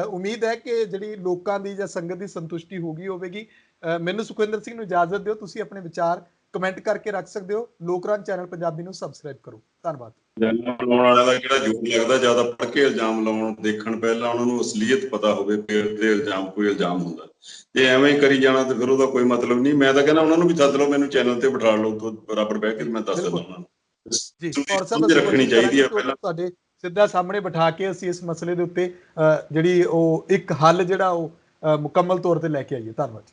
ਉਮੀਦ ਹੈ ਕਿ ਜਿਹੜੀ ਲੋਕਾਂ ਦੀ ਜਾਂ ਸੰਗਤ ਦੀ ਸੰਤੁਸ਼ਟੀ ਹੋਵੇਗੀ। ਮੈਨੂੰ ਸੁਖਵਿੰਦਰ ਸਿੰਘ ਨੂੰ ਇਜਾਜ਼ਤ ਦਿਓ, ਤੁਸੀਂ ਆਪਣੇ ਵਿਚਾਰ ਕਮੈਂਟ ਕਰਕੇ ਰੱਖ ਸਕਦੇ ਹੋ। ਲੋਕਰਾਜ ਚੈਨਲ ਪੰਜਾਬੀ ਨੂੰ ਸਬਸਕ੍ਰਾਈਬ ਕਰੋ। ਧੰਨਵਾਦ। ਇਲਜ਼ਾਮ ਲਾਉਣ ਵਾਲਿਆਂ ਦਾ ਜਿਹੜਾ ਜੋਰ ਲੱਗਦਾ, ਜ਼ਿਆਦਾ ਪੜ੍ਹ ਕੇ ਇਲਜ਼ਾਮ ਲਾਉਣ ਦੇਖਣ, ਪਹਿਲਾਂ ਉਹਨਾਂ ਨੂੰ ਅਸਲੀਅਤ ਪਤਾ ਹੋਵੇ ਫਿਰ ਤੇ ਇਲਜ਼ਾਮ ਕੋਈ ਇਲਜ਼ਾਮ ਹੁੰਦਾ। ਜੇ ਐਵੇਂ ਹੀ ਕਰੀ ਜਾਣਾ ਤੇ ਫਿਰ ਉਹਦਾ ਕੋਈ ਮਤਲਬ ਨਹੀਂ। ਮੈਂ ਤਾਂ ਕਹਿੰਦਾ ਉਹਨਾਂ ਨੂੰ ਵੀ ਸੱਦ ਲਓ, ਮੈਨੂੰ ਚੈਨਲ ਤੇ ਬਿਠਾ ਲਓ, ਤੋਂ ਬਰਾਬਰ ਬਹਿ ਕੇ ਮੈਂ ਦੱਸ ਦਿੰਦਾ ਉਹਨਾਂ ਨੂੰ। ਜੀ, ਭੌਰ ਸਾਹਿਬ ਰੱਖਣੀ ਚਾਹੀਦੀ ਹੈ ਪਹਿਲਾਂ ਤੁਹਾਡੇ ਸਿੱਧਾ ਸਾਹਮਣੇ ਬਿਠਾ ਕੇ ਅਸੀਂ ਇਸ ਮਸਲੇ ਦੇ ਉੱਤੇ ਜਿਹੜੀ ਉਹ ਇੱਕ ਹੱਲ ਜਿਹੜਾ ਉਹ ਮੁਕੰਮਲ ਤੌਰ ਤੇ ਲੈ ਕੇ ਆਈਏ। ਧੰਨਵਾਦ।